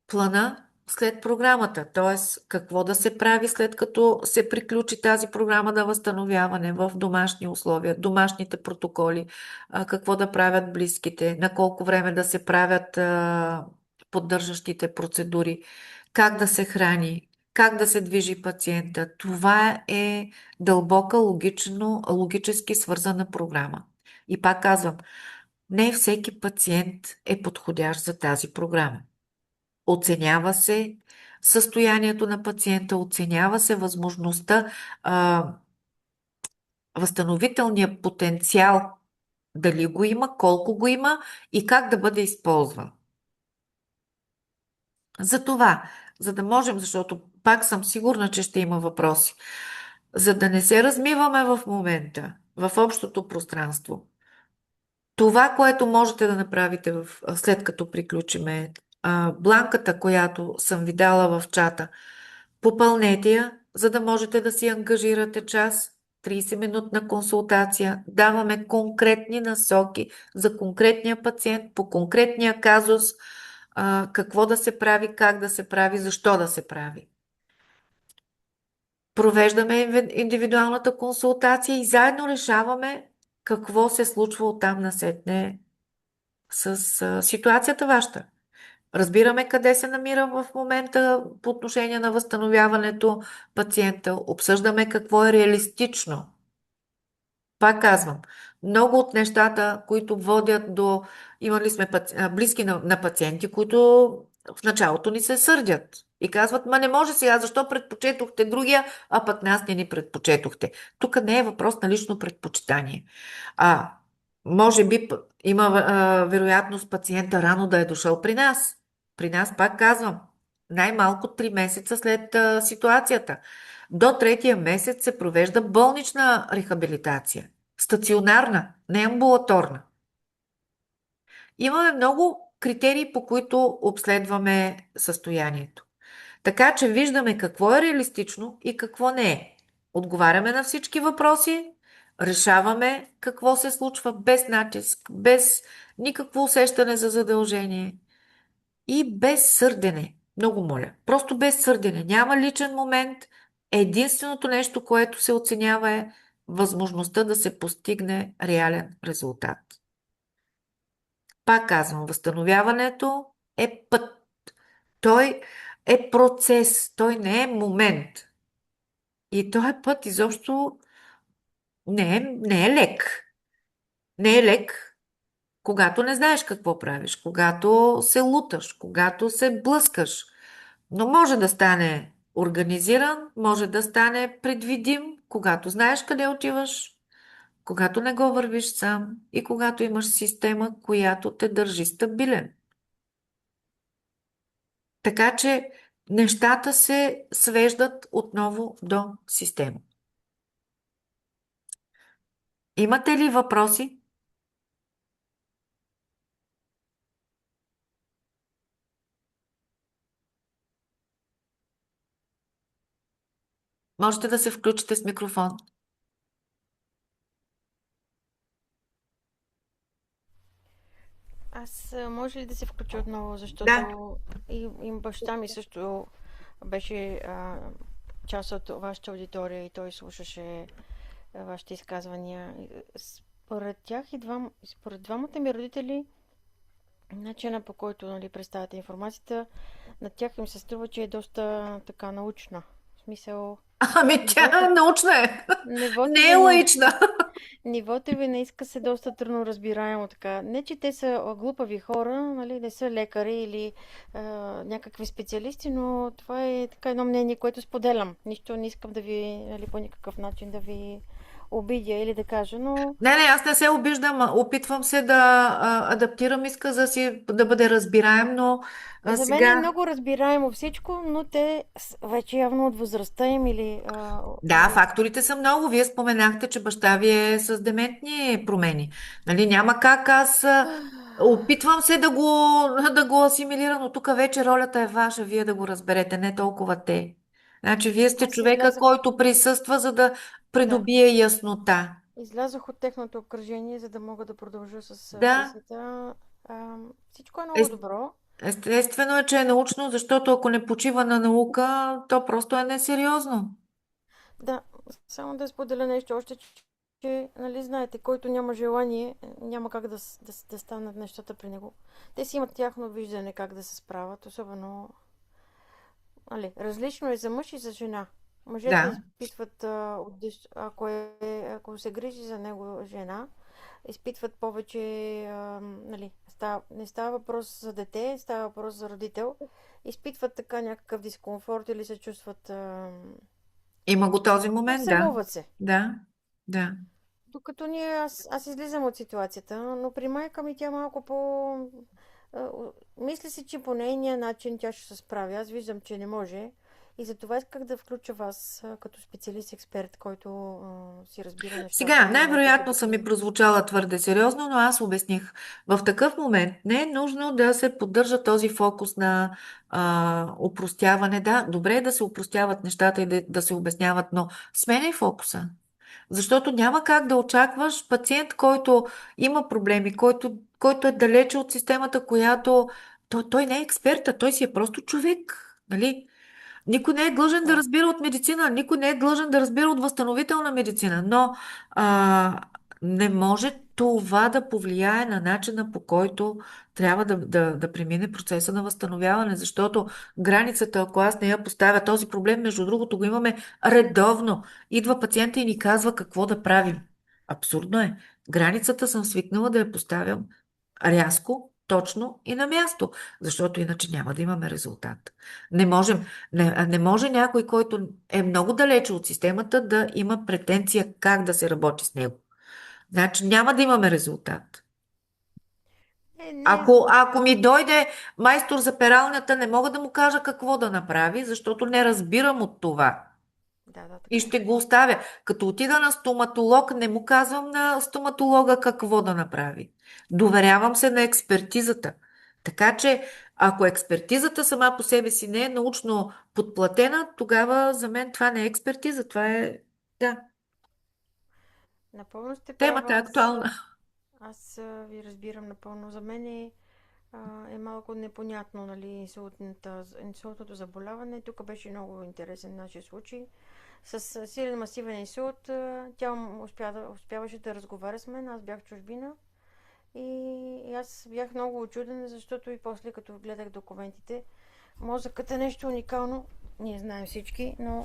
плана след програмата, т.е. какво да се прави след като се приключи тази програма на възстановяване в домашни условия, домашните протоколи, какво да правят близките, на колко време да се правят поддържащите процедури, как да се храни, как да се движи пациента. Това е дълбока, логически свързана програма. И пак казвам, не всеки пациент е подходящ за тази програма. Оценява се състоянието на пациента, оценява се възможността, възстановителния потенциал, дали го има, колко го има и как да бъде използван. За това, за да можем, защото пак съм сигурна, че ще има въпроси, за да не се размиваме в момента, в общото пространство, това, което можете да направите след като приключиме бланката, която съм ви дала в чата, попълнете я, за да можете да си ангажирате час, 30-минутна консултация. Даваме конкретни насоки за конкретния пациент, по конкретния казус, какво да се прави, как да се прави, защо да се прави. Провеждаме индивидуалната консултация и заедно решаваме какво се случва оттам насетне с ситуацията вашата. Разбираме къде се намира в момента по отношение на възстановяването пациента. Обсъждаме какво е реалистично. Пак казвам, много от нещата, които водят до... Имали сме близки на пациенти, които в началото ни се сърдят и казват, ма не може сега, защо предпочетохте другия, а пък нас не ни предпочетохте. Тук не е въпрос на лично предпочитание. Може би има вероятност пациента рано да е дошъл при нас. При нас, пак казвам, най-малко 3 месеца след ситуацията. До третия месец се провежда болнична рехабилитация. Стационарна, не амбулаторна. Имаме много критерии, по които обследваме състоянието. Така че виждаме какво е реалистично и какво не е. Отговаряме на всички въпроси, решаваме какво се случва без натиск, без никакво усещане за задължение и без сърдене. Много моля. Просто без сърдене. Няма личен момент. Единственото нещо, което се оценява е възможността да се постигне реален резултат. Пак казвам, възстановяването е път. Той е процес, той не е момент. И този път изобщо не е лек. Не е лек, когато не знаеш какво правиш, когато се луташ, когато се блъскаш. Но може да стане организиран, може да стане предвидим, когато знаеш къде отиваш, когато не го вървиш сам и когато имаш система, която те държи стабилен. Така че нещата се свеждат отново до система. Имате ли въпроси? Можете да се включите с микрофон. Аз може ли да се включа отново, защото Да. и баща ми също беше част от вашата аудитория и той слушаше вашите изказвания. Според тях според двамата ми родители, начина по който, нали, представяте информацията, на тях им се струва, че е доста така научна. В смисъл, Ами тя нивото, научна е. нивото Не ви е на, лаична. нивото ви на иска е доста трудно разбираемо така. Не, че те са глупави хора, нали, не са лекари или някакви специалисти, но това е така едно мнение, което споделям. Нищо не искам да ви, нали, по никакъв начин да ви обидя или да кажа, но Не, аз не се обиждам. Опитвам се да адаптирам изказа си, да бъде разбираем, но за мен е сега... много разбираемо всичко, но те вече явно от възрастта им или Да, факторите са много. Вие споменахте, че баща ви е с дементни промени. Нали, няма как аз опитвам се да го асимилирам, но тук вече ролята е ваша, вие да го разберете, не толкова те. Значи, вие сте аз човека, излязах, който присъства, за да да, придобие яснота. излязох от техното обкръжение, за да мога да продължа с Да, сесията. Всичко е много ес- добро. естествено е, че е научно, защото ако не почива на наука, то просто е несериозно. Да, само да споделя нещо още, че нали, знаете, който няма желание, няма как да станат нещата при него. Те си имат тяхно виждане как да се справят, особено нали, различно е за мъж и за жена. Мъжете Да. изпитват, ако се грижи за него жена, изпитват повече, нали, не става въпрос за дете, става въпрос за родител. Изпитват така някакъв дискомфорт или се чувстват, Има го този момент, да. съмнуват се. Да, да. Докато аз излизам от ситуацията, но при майка ми тя малко по... Мисля си, че по нейния начин тя ще се справи. Аз виждам, че не може. И затова исках да включа вас като специалист-експерт, който си разбира нещата Сега, и знаете най-вероятно как съм ми ги... прозвучала твърде сериозно, но аз обясних. В такъв момент не е нужно да се поддържа този фокус на упростяване. Да, добре е да се упростяват нещата и да се обясняват, но сменяй фокуса. Защото няма как да очакваш пациент, който има проблеми, който е далече от системата, която... Той не е експерта, той си е просто човек. Нали? Никой не е длъжен да Да. разбира от медицина, никой не е длъжен да разбира от възстановителна медицина, но а, не може това да повлияе на начина, по който трябва да премине процеса на възстановяване, защото границата, ако аз не я поставя, този проблем, между другото, го имаме редовно. Идва пациента и ни казва какво да правим. Абсурдно е. Границата съм свикнала да я поставям рязко, точно и на място, защото иначе няма да имаме резултат. Не можем. Не може някой, който е много далече от системата, да има претенция как да се работи с него. Значи няма да имаме резултат. Не, Ако ми дойде майстор за пералнята, не мога да му кажа какво да направи, защото не разбирам от това. да, И така е. ще го оставя. Като отида на стоматолог, не му казвам на стоматолога какво да направи. Доверявам се на експертизата. Така че, ако експертизата сама по себе си не е научно подплатена, тогава за мен това не е експертиза. Това е... Да, Напълно сте темата е права. актуална. Аз ви разбирам напълно. За мен е малко непонятно, нали, инсултното заболяване. Тук беше много интересен нашия случай. С силен масивен инсулт тя успяваше да разговаря с мен. Аз бях в чужбина и аз бях много учудена, защото и после като гледах документите, мозъкът е нещо уникално. Ние знаем всички, но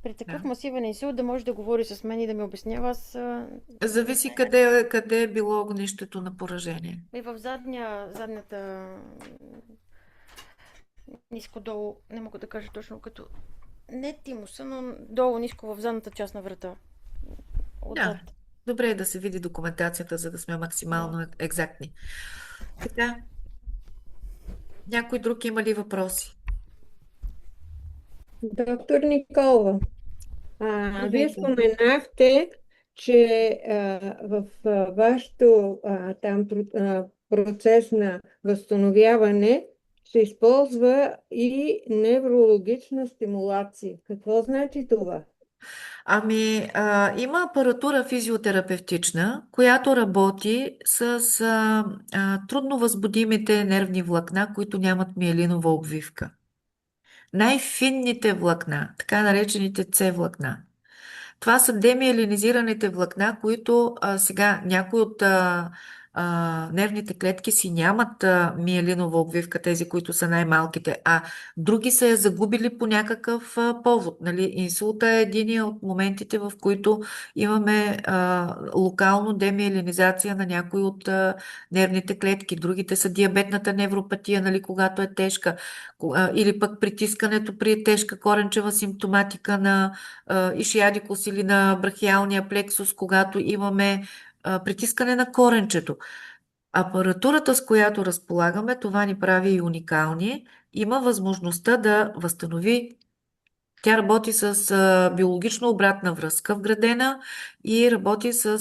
при Да. такъв масивен инсулт да може да говори с мен и да ми обяснява, не Зависи знае. къде е било огнището на поражение. И в задната ниско долу, не мога да кажа точно като не тимуса, но долу ниско в задната част на врата. Отзад. Да. Добре е да се види документацията, за да сме Да. максимално екзактни. Така, някой друг има ли въпроси? Доктор Николова, Вие Здравейте. споменахте, че в вашето процес на възстановяване се използва и неврологична стимулация. Какво значи това? Има апаратура физиотерапевтична, която работи с трудно възбудимите нервни влакна, които нямат миелинова обвивка. Най-финните влакна, така наречените С влакна. Това са демиелинизираните влакна, които сега някои от нервните клетки си нямат миелинова обвивка, тези, които са най-малките, а други са я загубили по някакъв повод. Нали? Инсулта е един от моментите, в които имаме локално демиелинизация на някои от нервните клетки. Другите са диабетната невропатия, нали, когато е тежка, или пък притискането при тежка коренчева симптоматика на ишиадикус или на брахиалния плексус, когато имаме притискане на коренчето. Апаратурата, с която разполагаме, това ни прави и уникални. Има възможността да възстанови. Тя работи с биологично обратна връзка вградена и работи с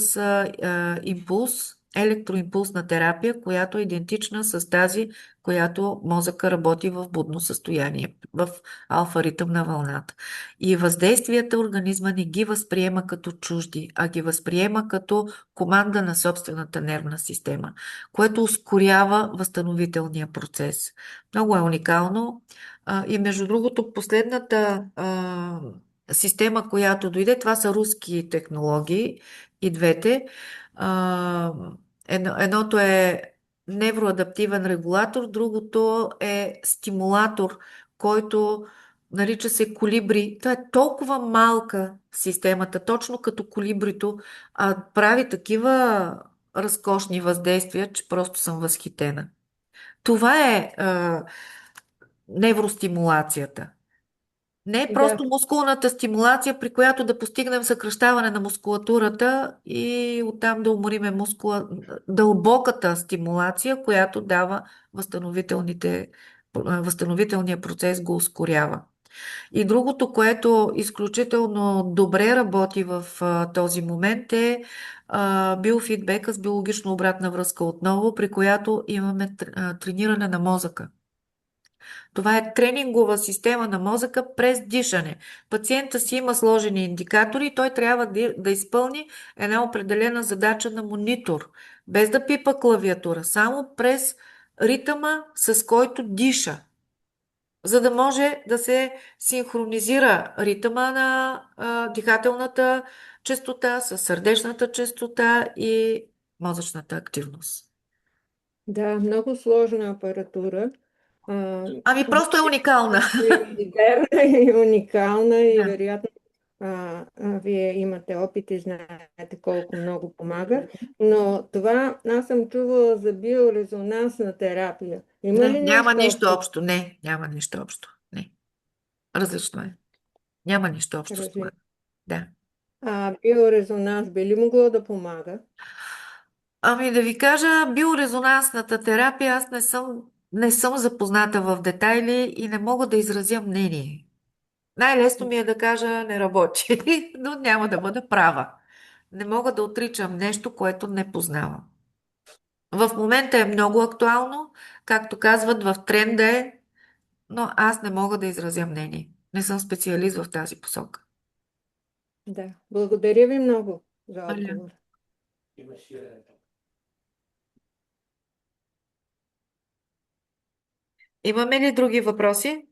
импулс, електроимпулсна терапия, която е идентична с тази, която мозъка работи в будно състояние, в алфа ритъм на вълната. И въздействията организма не ги възприема като чужди, а ги възприема като команда на собствената нервна система, което ускорява възстановителния процес. Много е уникално. И между другото, последната система, която дойде, това са руски технологии и двете. А, Едното е невроадаптивен регулатор, другото е стимулатор, който нарича се колибри. Това е толкова малка системата, точно като колибрито, прави такива разкошни въздействия, че просто съм възхитена. Това е невростимулацията. Не е Да, просто мускулната стимулация, при която да постигнем съкръщаване на мускулатурата и оттам да умориме мускула. Дълбоката стимулация, която дава възстановителния процес, го ускорява. И другото, което изключително добре работи в този момент е биофидбека с биологично обратна връзка отново, при която имаме трениране на мозъка. Това е тренингова система на мозъка през дишане. Пациента си има сложени индикатори и той трябва да изпълни една определена задача на монитор, без да пипа клавиатура, само през ритъма, с който диша, за да може да се синхронизира ритъма на дихателната честота с сърдечната честота и мозъчната активност. да, много сложна апаратура. Хубаво Просто е уникална. е модерна и уникална и Да. вероятно вие имате опит и знаете колко много помага. Но това аз съм чувала за биорезонансна терапия. Има Не, ли няма нещо нищо общо? общо. Не, няма нищо общо. Не. Различно е. Няма нищо общо с това. Различно. Да. Биорезонанс би ли могло да помага? Да ви кажа, биорезонансната терапия, аз не съм запозната в детайли и не мога да изразя мнение. Най-лесно ми е да кажа не работи, но няма да бъда права. Не мога да отричам нещо, което не познавам. В момента е много актуално, както казват, в тренда е, но аз не мога да изразя мнение. Не съм специалист в тази посока. Да. Благодаря ви много за Моля. отговор. Имаме ли други въпроси?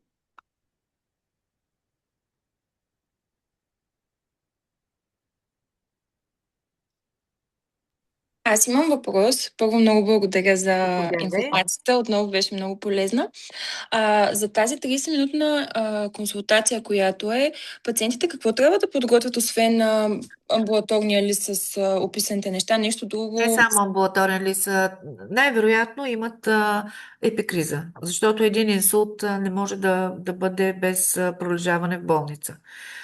Аз имам въпрос. Първо много благодаря за Заповядай. информацията. Отново беше много полезна. За тази 30-минутна консултация, която е, пациентите какво трябва да подготвят, освен амбулаторния лист с описаните неща? Нещо Не друго? само амбулаторен ли са, най-вероятно имат епикриза, защото един инсулт не може да бъде без пролежаване в болница.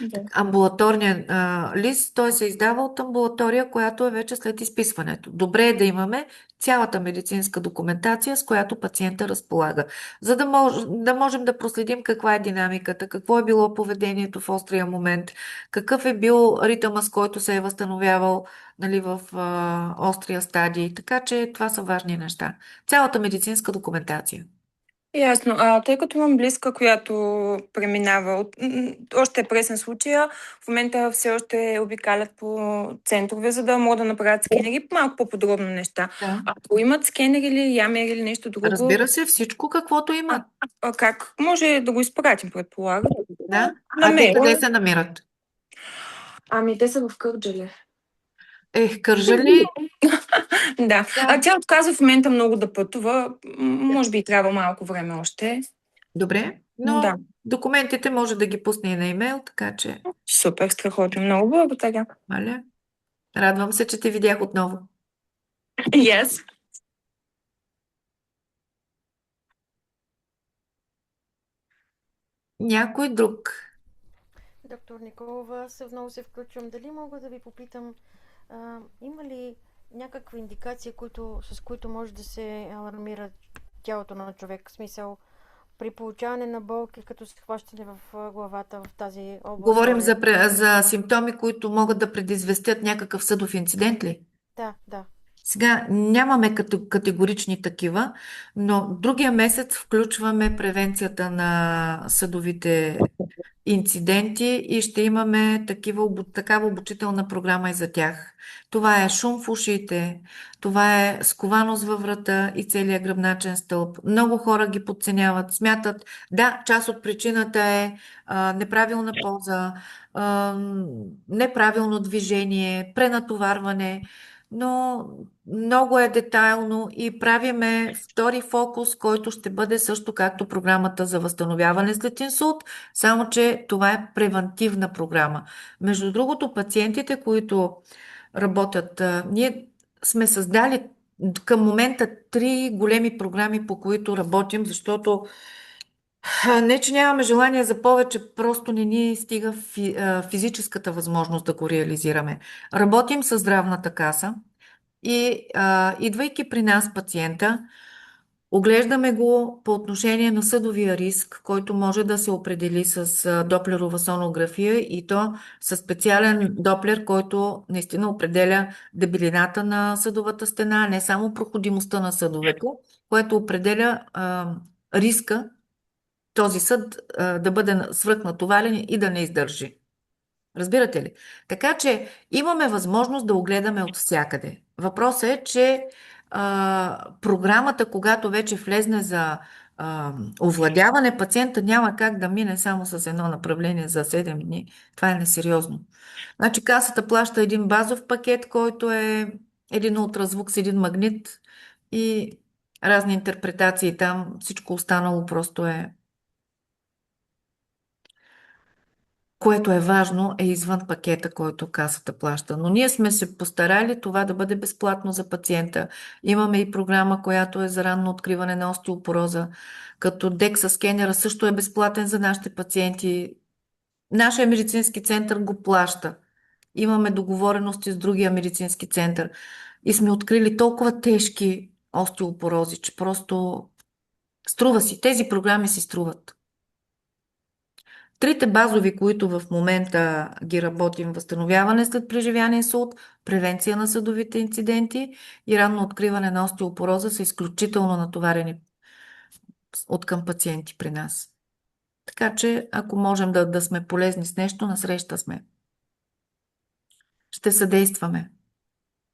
Да. Амбулаторният лист, той се издава от амбулатория, която е вече след изписването. Добре е да имаме цялата медицинска документация, с която пациента разполага, за да можем да проследим каква е динамиката, какво е било поведението в острия момент, какъв е бил ритъма, с който се е възстановявал, нали, в острия стадий. Така че това са важни неща. Цялата медицинска документация. Ясно. Тъй като имам близка, която преминава още е пресен случая, в момента все още обикалят по центрове, за да могат да направят скенери, малко по-подробно неща. Да. Ако имат скенер или ямер или нещо друго, Разбира се, всичко каквото имат. как може да го изпратим, предполагам? Да. На А те мейла. къде се намират? Те са в Кърджали. Кържали. Да. Да. Тя отказва в момента много да пътува. Може би трябва малко време още. Добре, но Да. документите може да ги пусне и на имейл, така че, Супер, страхотно. Много благодаря. маля. Радвам се, че те видях отново. Yes. Някой друг. Доктор Николова, аз много се включвам. Дали мога да ви попитам, има ли някакви индикации, с които може да се алармира тялото на човек? В смисъл, при получаване на болки, като схващане в главата в тази област. Говорим за симптоми, които могат да предизвестят някакъв съдов инцидент ли? Да. Сега нямаме категорични такива, но другия месец включваме превенцията на съдовите инциденти и ще имаме такава обучителна програма и за тях. Това е шум в ушите, това е скованост във врата и целият гръбначен стълб. Много хора ги подценяват, смятат, да, част от причината е неправилна поза, неправилно движение, пренатоварване, но много е детайлно и правиме втори фокус, който ще бъде също както програмата за възстановяване след инсулт, само че това е превантивна програма. Между другото, пациентите, които работят, ние сме създали към момента 3 големи програми, по които работим, защото не, че нямаме желание за повече, просто не ни стига физическата възможност да го реализираме. Работим с здравната каса и идвайки при нас пациента, оглеждаме го по отношение на съдовия риск, който може да се определи с доплерова сонография и то със специален доплер, който наистина определя дебелината на съдовата стена, не само проходимостта на съдовете, което определя риска този съд да бъде свръхнатоварен и да не издържи. Разбирате ли? Така че имаме възможност да огледаме от всякъде. Въпросът е, че програмата, когато вече влезне за овладяване, пациента няма как да мине само с едно направление за 7 дни. Това е несериозно. Значи касата плаща един базов пакет, който е един ултразвук с един магнит и разни интерпретации там. Всичко останало просто е, което е важно, е извън пакета, който касата плаща. Но ние сме се постарали това да бъде безплатно за пациента. Имаме и програма, която е за ранно откриване на остеопороза, като DEXA скенера също е безплатен за нашите пациенти. Нашия медицински център го плаща. Имаме договорености с другия медицински център и сме открили толкова тежки остеопорози, че просто струва си. Тези програми си струват. Трите базови, които в момента ги работим: възстановяване след преживян инсулт, превенция на съдовите инциденти и ранно откриване на остеопороза, са изключително натоварени от към пациенти при нас. Така че, ако можем да сме полезни с нещо, насреща сме. Ще съдействаме.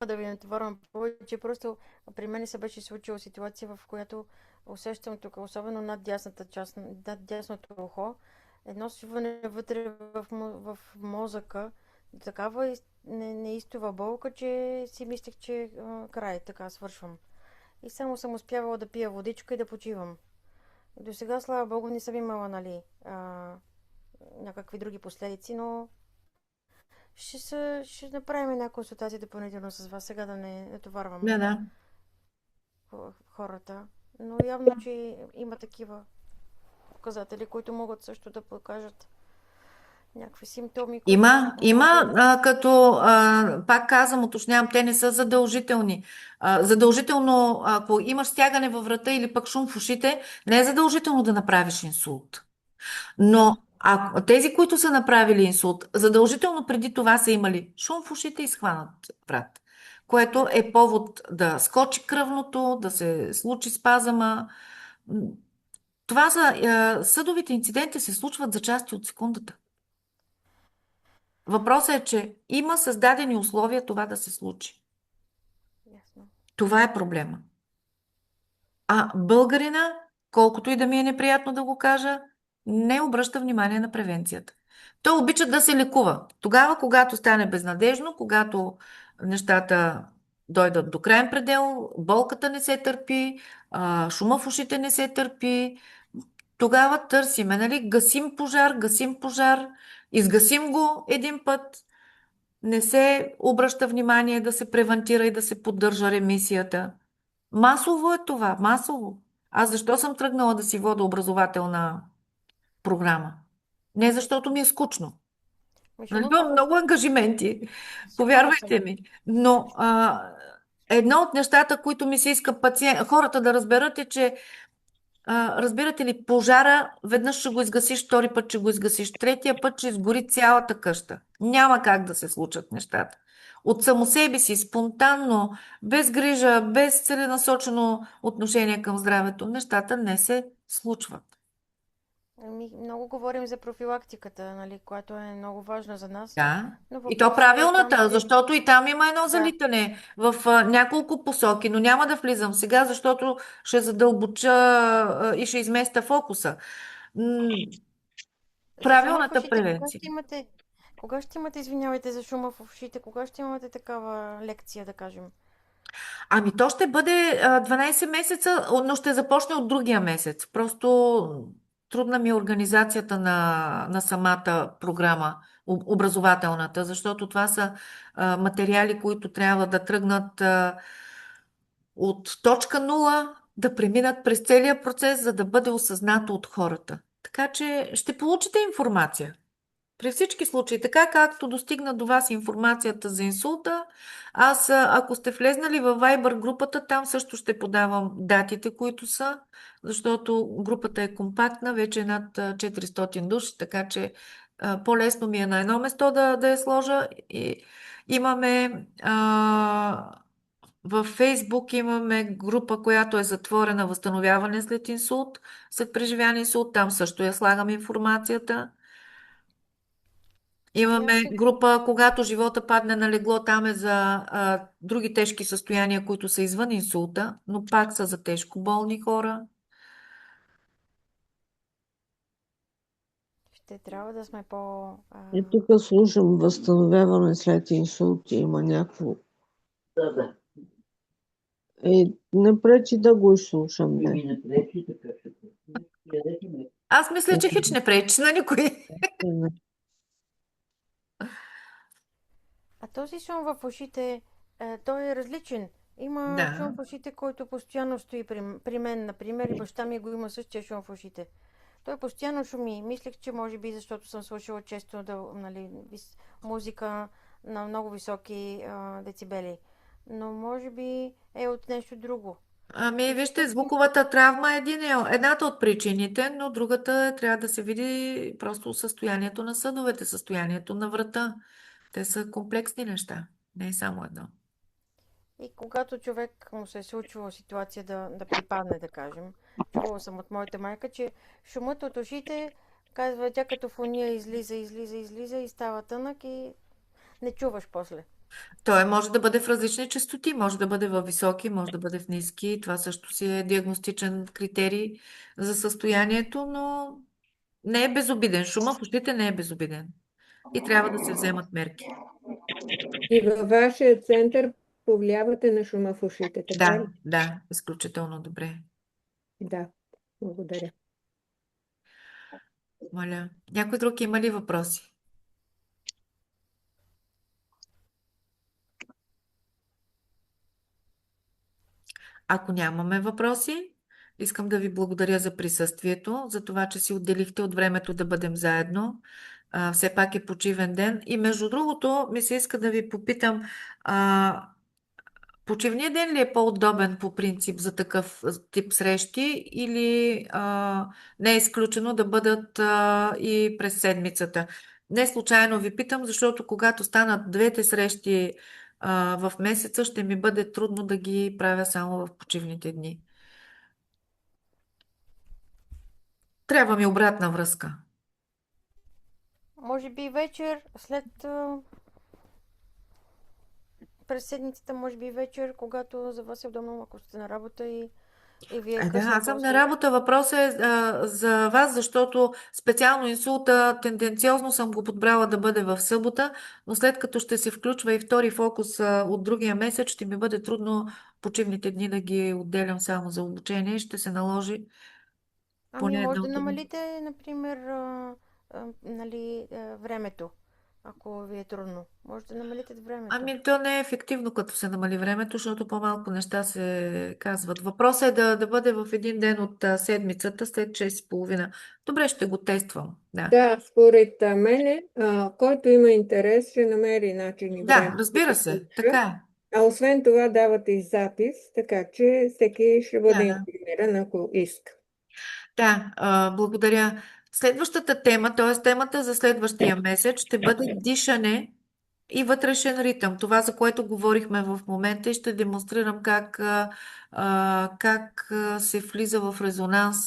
Да ви натоварвам повече, просто при мен се беше случила ситуация, в която усещам тук, особено над дясната част, над дясното ухо, едно свиване вътре в мозъка, такава неистова болка, че си мислех, че край, така свършвам. И само съм успявала да пия водичка и да почивам. До сега, слава Богу, не съм имала, нали, някакви други последици, но ще направим една консултация допълнително с вас, сега да не натоварвам Да. хората. Но явно, че има такива показатели, които могат също да покажат някакви симптоми. Има, като пак казвам, уточнявам, те не са задължителни. Задължително, ако имаш стягане във врата или пък шум в ушите, не е задължително да направиш инсулт. Но тези, които са направили инсулт, задължително преди това са имали шум в ушите и схванат врат, което е повод да скочи кръвното, да се случи спазъма. Това са съдовите инциденти се случват за части от секундата. Въпросът е, че има създадени условия това да се случи. Ясно. Това е проблема. А българина, колкото и да ми е неприятно да го кажа, не обръща внимание на превенцията. Той обича да се лекува. Тогава, когато стане безнадежно, когато нещата дойдат до крайен предел, болката не се търпи, шума в ушите не се търпи, тогава търсиме, нали, гасим пожар, изгасим го един път, не се обръща внимание да се превентира и да се поддържа ремисията. Масово е това, масово. Аз защо съм тръгнала да си вода образователна програма? Не защото ми е скучно. Нали, Шумът имам в... много ангажименти, Сигурна съм. повярвайте ми. Но едно от нещата, които ми се иска хората да разберат е, че разбирате ли, пожара веднъж ще го изгасиш, втори път ще го изгасиш, третия път ще изгори цялата къща. Няма как да се случат нещата. От само себе си, спонтанно, без грижа, без целенасочено отношение към здравето, нещата не се случват. Много говорим за профилактиката, нали, която е много важна за нас, Да. но И то въпросът е там, правилната, че... защото и там има едно Да, залитане в няколко посоки, но няма да влизам сега, защото ще задълбоча и ще изместа фокуса. за шума в Правилната ушите, превенция. кога ще имате, извинявайте, за шума в ушите, кога ще имате такава лекция, да кажем? Ами то ще бъде 12 месеца, но ще започне от другия месец. Просто трудна ми е организацията на самата програма, образователната, защото това са материали, които трябва да тръгнат от точка нула, да преминат през целия процес, за да бъде осъзнато от хората. Така че ще получите информация. При всички случаи, така както достигна до вас информацията за инсулта, аз, ако сте влезнали във Viber групата, там също ще подавам датите, които са, защото групата е компактна, вече е над 400 души, така че по-лесно ми е на едно место да я сложа. И имаме във Фейсбук имаме група, която е затворена възстановяване след инсулт, след преживян инсулт, там също я слагам информацията. Имаме Ясно. група, когато живота падне на легло, там е за други тежки състояния, които са извън инсулта, но пак са за тежко болни хора. Ще трябва да сме по... И тук слушам възстановяване след инсулт и има някакво... Не пречи да го изслушам. Не. Аз мисля, че хич не пречи на никой. А този шум в ушите, той е различен. Има шум Да. в ушите, който постоянно стои при мен, например, и баща ми го има същия шум в ушите. Той постоянно шуми. Мислех, че може би защото съм слушала често нали, музика на много високи децибели. Но може би е от нещо друго. Ами, И вижте, всъщност звуковата травма е едната от причините, но другата трябва да се види просто състоянието на съдовете, състоянието на врата. Те са комплексни неща, не е само едно. и когато човек му се е случвала ситуация да припадне, да кажем, чувала съм от моята майка, че шумът от ушите, казва, тя като фония излиза и става тънък и не чуваш после. Той може да бъде в различни честоти, може да бъде във високи, може да бъде в ниски. Това също си е диагностичен критерий за състоянието, но не е безобиден. Шума в ушите не е безобиден. И трябва да се вземат мерки. И във вашия център повлиявате на шума в ушите, така ли? Да, изключително добре. Да, благодаря. Моля. Някой друг има ли въпроси? Ако нямаме въпроси, искам да ви благодаря за присъствието, за това, че си отделихте от времето да бъдем заедно. Все пак е почивен ден. И между другото, ми се иска да ви попитам, почивният ден ли е по-удобен по принцип за такъв тип срещи или не е изключено да бъдат и през седмицата? Не случайно ви питам, защото когато станат двете срещи в месеца, ще ми бъде трудно да ги правя само в почивните дни. Трябва ми обратна връзка. Може би вечер, през седмицата, може би вечер, когато за вас е удобно, ако сте на работа и вие Да, късно аз съм на после. работа. Въпросът е за вас, защото специално инсулта тенденциозно съм го подбрала да бъде в събота, но след като ще се включва и втори фокус от другия месец, ще ми бъде трудно почивните дни да ги отделям само за обучение. Ще се наложи Ами, поне може едно да от намалите, например, времето, ако ви е трудно. Може да намалите времето. Ами, то не е ефективно, като се намали времето, защото по-малко неща се казват. Въпросът е да бъде в един ден от седмицата, след 6:30. Добре, ще го тествам. Да. Да, според мене, който има интерес, ще намери начин и Да, време да разбира се се. включва. Така е. А освен това давате и запис, така че всеки ще бъде Да. информиран, ако иска. Да, благодаря. Следващата тема, т.е. темата за следващия месец, ще бъде дишане и вътрешен ритъм. Това, за което говорихме в момента, и ще демонстрирам как се влиза в резонанс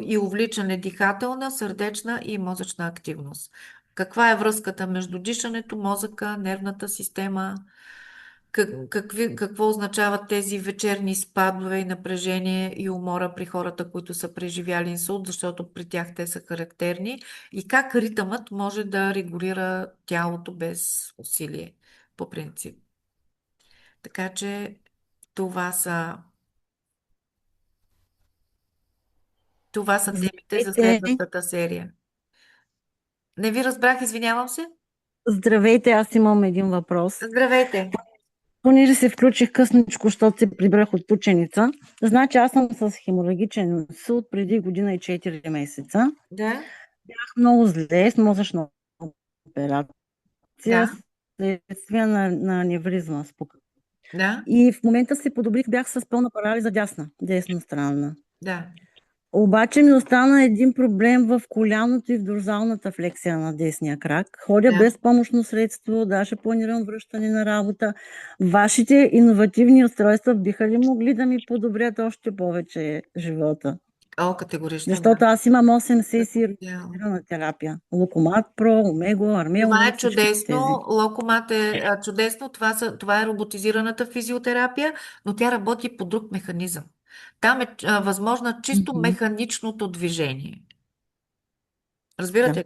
и увличане дихателна, сърдечна и мозъчна активност. Каква е връзката между дишането, мозъка, нервната система? Какво означават тези вечерни спадове и напрежение и умора при хората, които са преживяли инсулт, защото при тях те са характерни, и как ритъмът може да регулира тялото без усилие, по принцип. Така че това са темите за Здравейте, следващата серия. Не ви разбрах, извинявам се. здравейте, аз имам един въпрос. Здравейте. Понеже се включих късничко, защото се прибрах от ученица. Значи аз съм с хеморагичен инсулт преди година и 4 месеца. Да, Бях много зле с мозъчна операция, да, следствие на аневризма. да, И в момента се подобрих, бях с пълна парализа десна страна. да, Обаче ми остана един проблем в коляното и в дорзалната флексия на десния крак. Ходя да. без помощно средство, даже планирам връщане на работа. Вашите иновативни устройства биха ли могли да ми подобрят още повече живота? О, категорично, Защото да. аз имам 8 сесии Идеално. роботизирана терапия. Локомат Про, Омего, Това Армело, е всички тези. чудесно. Локомат е чудесно. Това е роботизираната физиотерапия, но тя работи по друг механизъм. Там е възможно чисто Мгм. механичното движение. Да. Разбирате?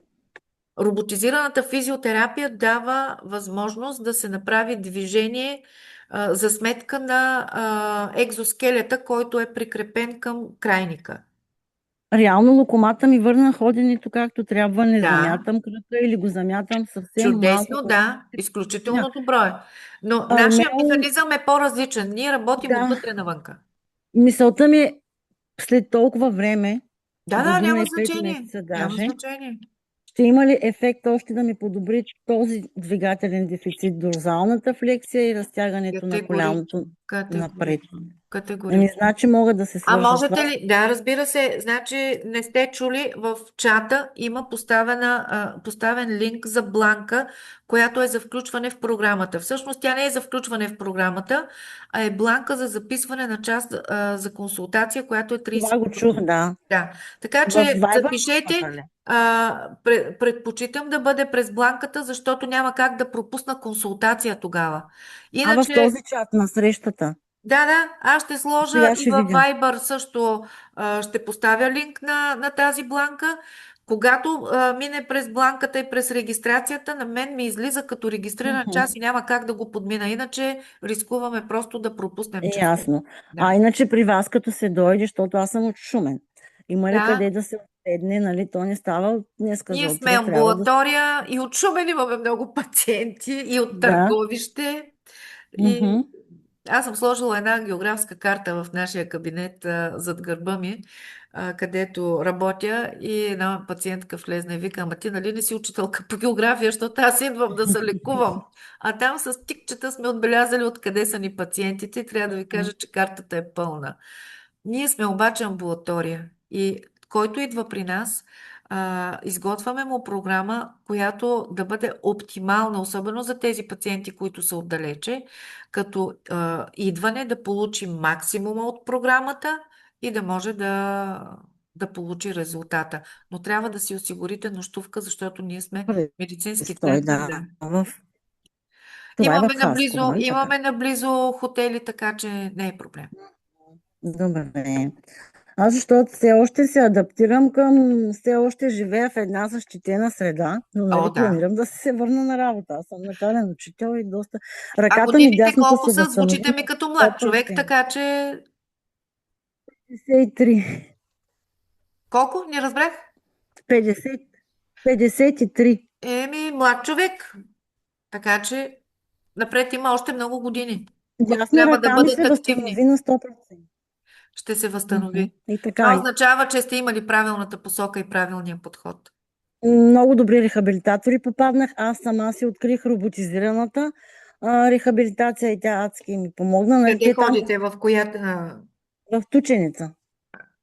Роботизираната физиотерапия дава възможност да се направи движение за сметка на екзоскелета, който е прикрепен към крайника. Реално локомата ми върна ходенето както трябва, не Да, замятам крака или го замятам съвсем малко. чудесно, да, изключително добро е. Но нашия Армело, механизъм е по-различен. Ние работим да, отвътре навънка. мисълта ми е след толкова време, Да, година няма и 5 значение. месеца Няма даже, значение. ще има ли ефект още да ми подобри този двигателен дефицит, дорзалната флексия и разтягането на коляното напред? Категорично. Значи мога да се А свържа с можете вас. ли? Да, разбира се. Значи не сте чули, в чата има поставен линк за бланка, която е за включване в програмата. Всъщност тя не е за включване в програмата, а е бланка за записване на част за консултация, която е 30 Това го чух, да. Да. Така В че Viber запишете. ли? Предпочитам да бъде през бланката, защото няма как да пропусна консултация тогава. в Иначе, този чат на срещата. да, аз ще сложа Сега и ще във видя. Viber също ще поставя линк на тази бланка. Когато мине през бланката и през регистрацията, на мен ми излиза като регистриран Мгм. час и няма как да го подмина. Иначе рискуваме просто да пропуснем часа. Ясно. Да. Иначе при вас, като се дойде, защото аз съм от Шумен, има ли Да. къде да се отседне, нали? То не става от днеска Ние за сме утре, трябва да... амбулатория и от Шумен имаме много пациенти, и от Да. Търговище. И Мгм. аз съм сложила една географска карта в нашия кабинет зад гърба ми, където работя, и една пациентка влезна и вика: ама ти нали не си учителка по география, защото аз идвам да се лекувам. А там с тикчета сме отбелязали откъде са ни пациентите и трябва да ви кажа, че картата е пълна. Ние сме обаче амбулатория и който идва при нас, изготвяме му програма, която да бъде оптимална, особено за тези пациенти, които са отдалече, като идване да получи максимума от програмата и да може да да получи резултата. Но трябва да си осигурите нощувка, защото ние сме медицински Престой, център, да. да. Това е Имаме в Хасково, наблизо, нали така? имаме наблизо хотели, така че не е проблем. Добре. Аз защото все още се адаптирам все още живея в една защитена среда, но О, нали да. планирам да се върна на работа. Аз съм начален учител и доста... А Ръката ми годините дясната колко се са? възстанови Звучите ми на като млад човек, 100%. така че... 53. Колко? Не разбрах. 50. 53. Млад човек. Така че напред има още много години, които Дясна трябва да ръка ми бъдат се активни. възстанови на 100%. Ще се Мгм. възстанови. И Това така. означава, че сте имали правилната посока и правилния подход. Много добри рехабилитатори попаднах. Аз сама си открих роботизираната рехабилитация и тя адски ми помогна. Нали, Къде те там ходите? В коя? в Тученица.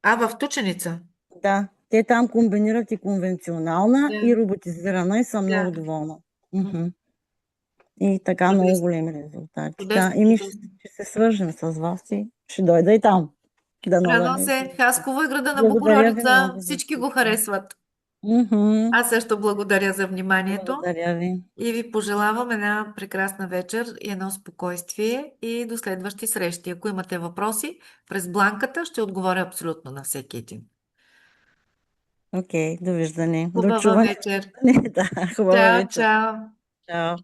В Тученица. Да, те там комбинират и конвенционална, Да, и роботизирана и съм много да. доволна. Мгм. И така много Чудесно, големи резултати. Да, чудесно, и ми чудесно. ще се свържем с вас и ще дойда и там. Дано да Радвам ми се. Хасково е града на Благодаря ви Богородица. много за Всички го всичко. харесват. Мгм. Аз също благодаря за вниманието Благодаря ви. и ви пожелавам една прекрасна вечер и едно спокойствие и до следващи срещи. Ако имате въпроси, през бланката ще отговоря абсолютно на всеки един. Окей, довиждане. До Хубава чуване. вечер. Да, хубава Чао, вечер. чао. Чао.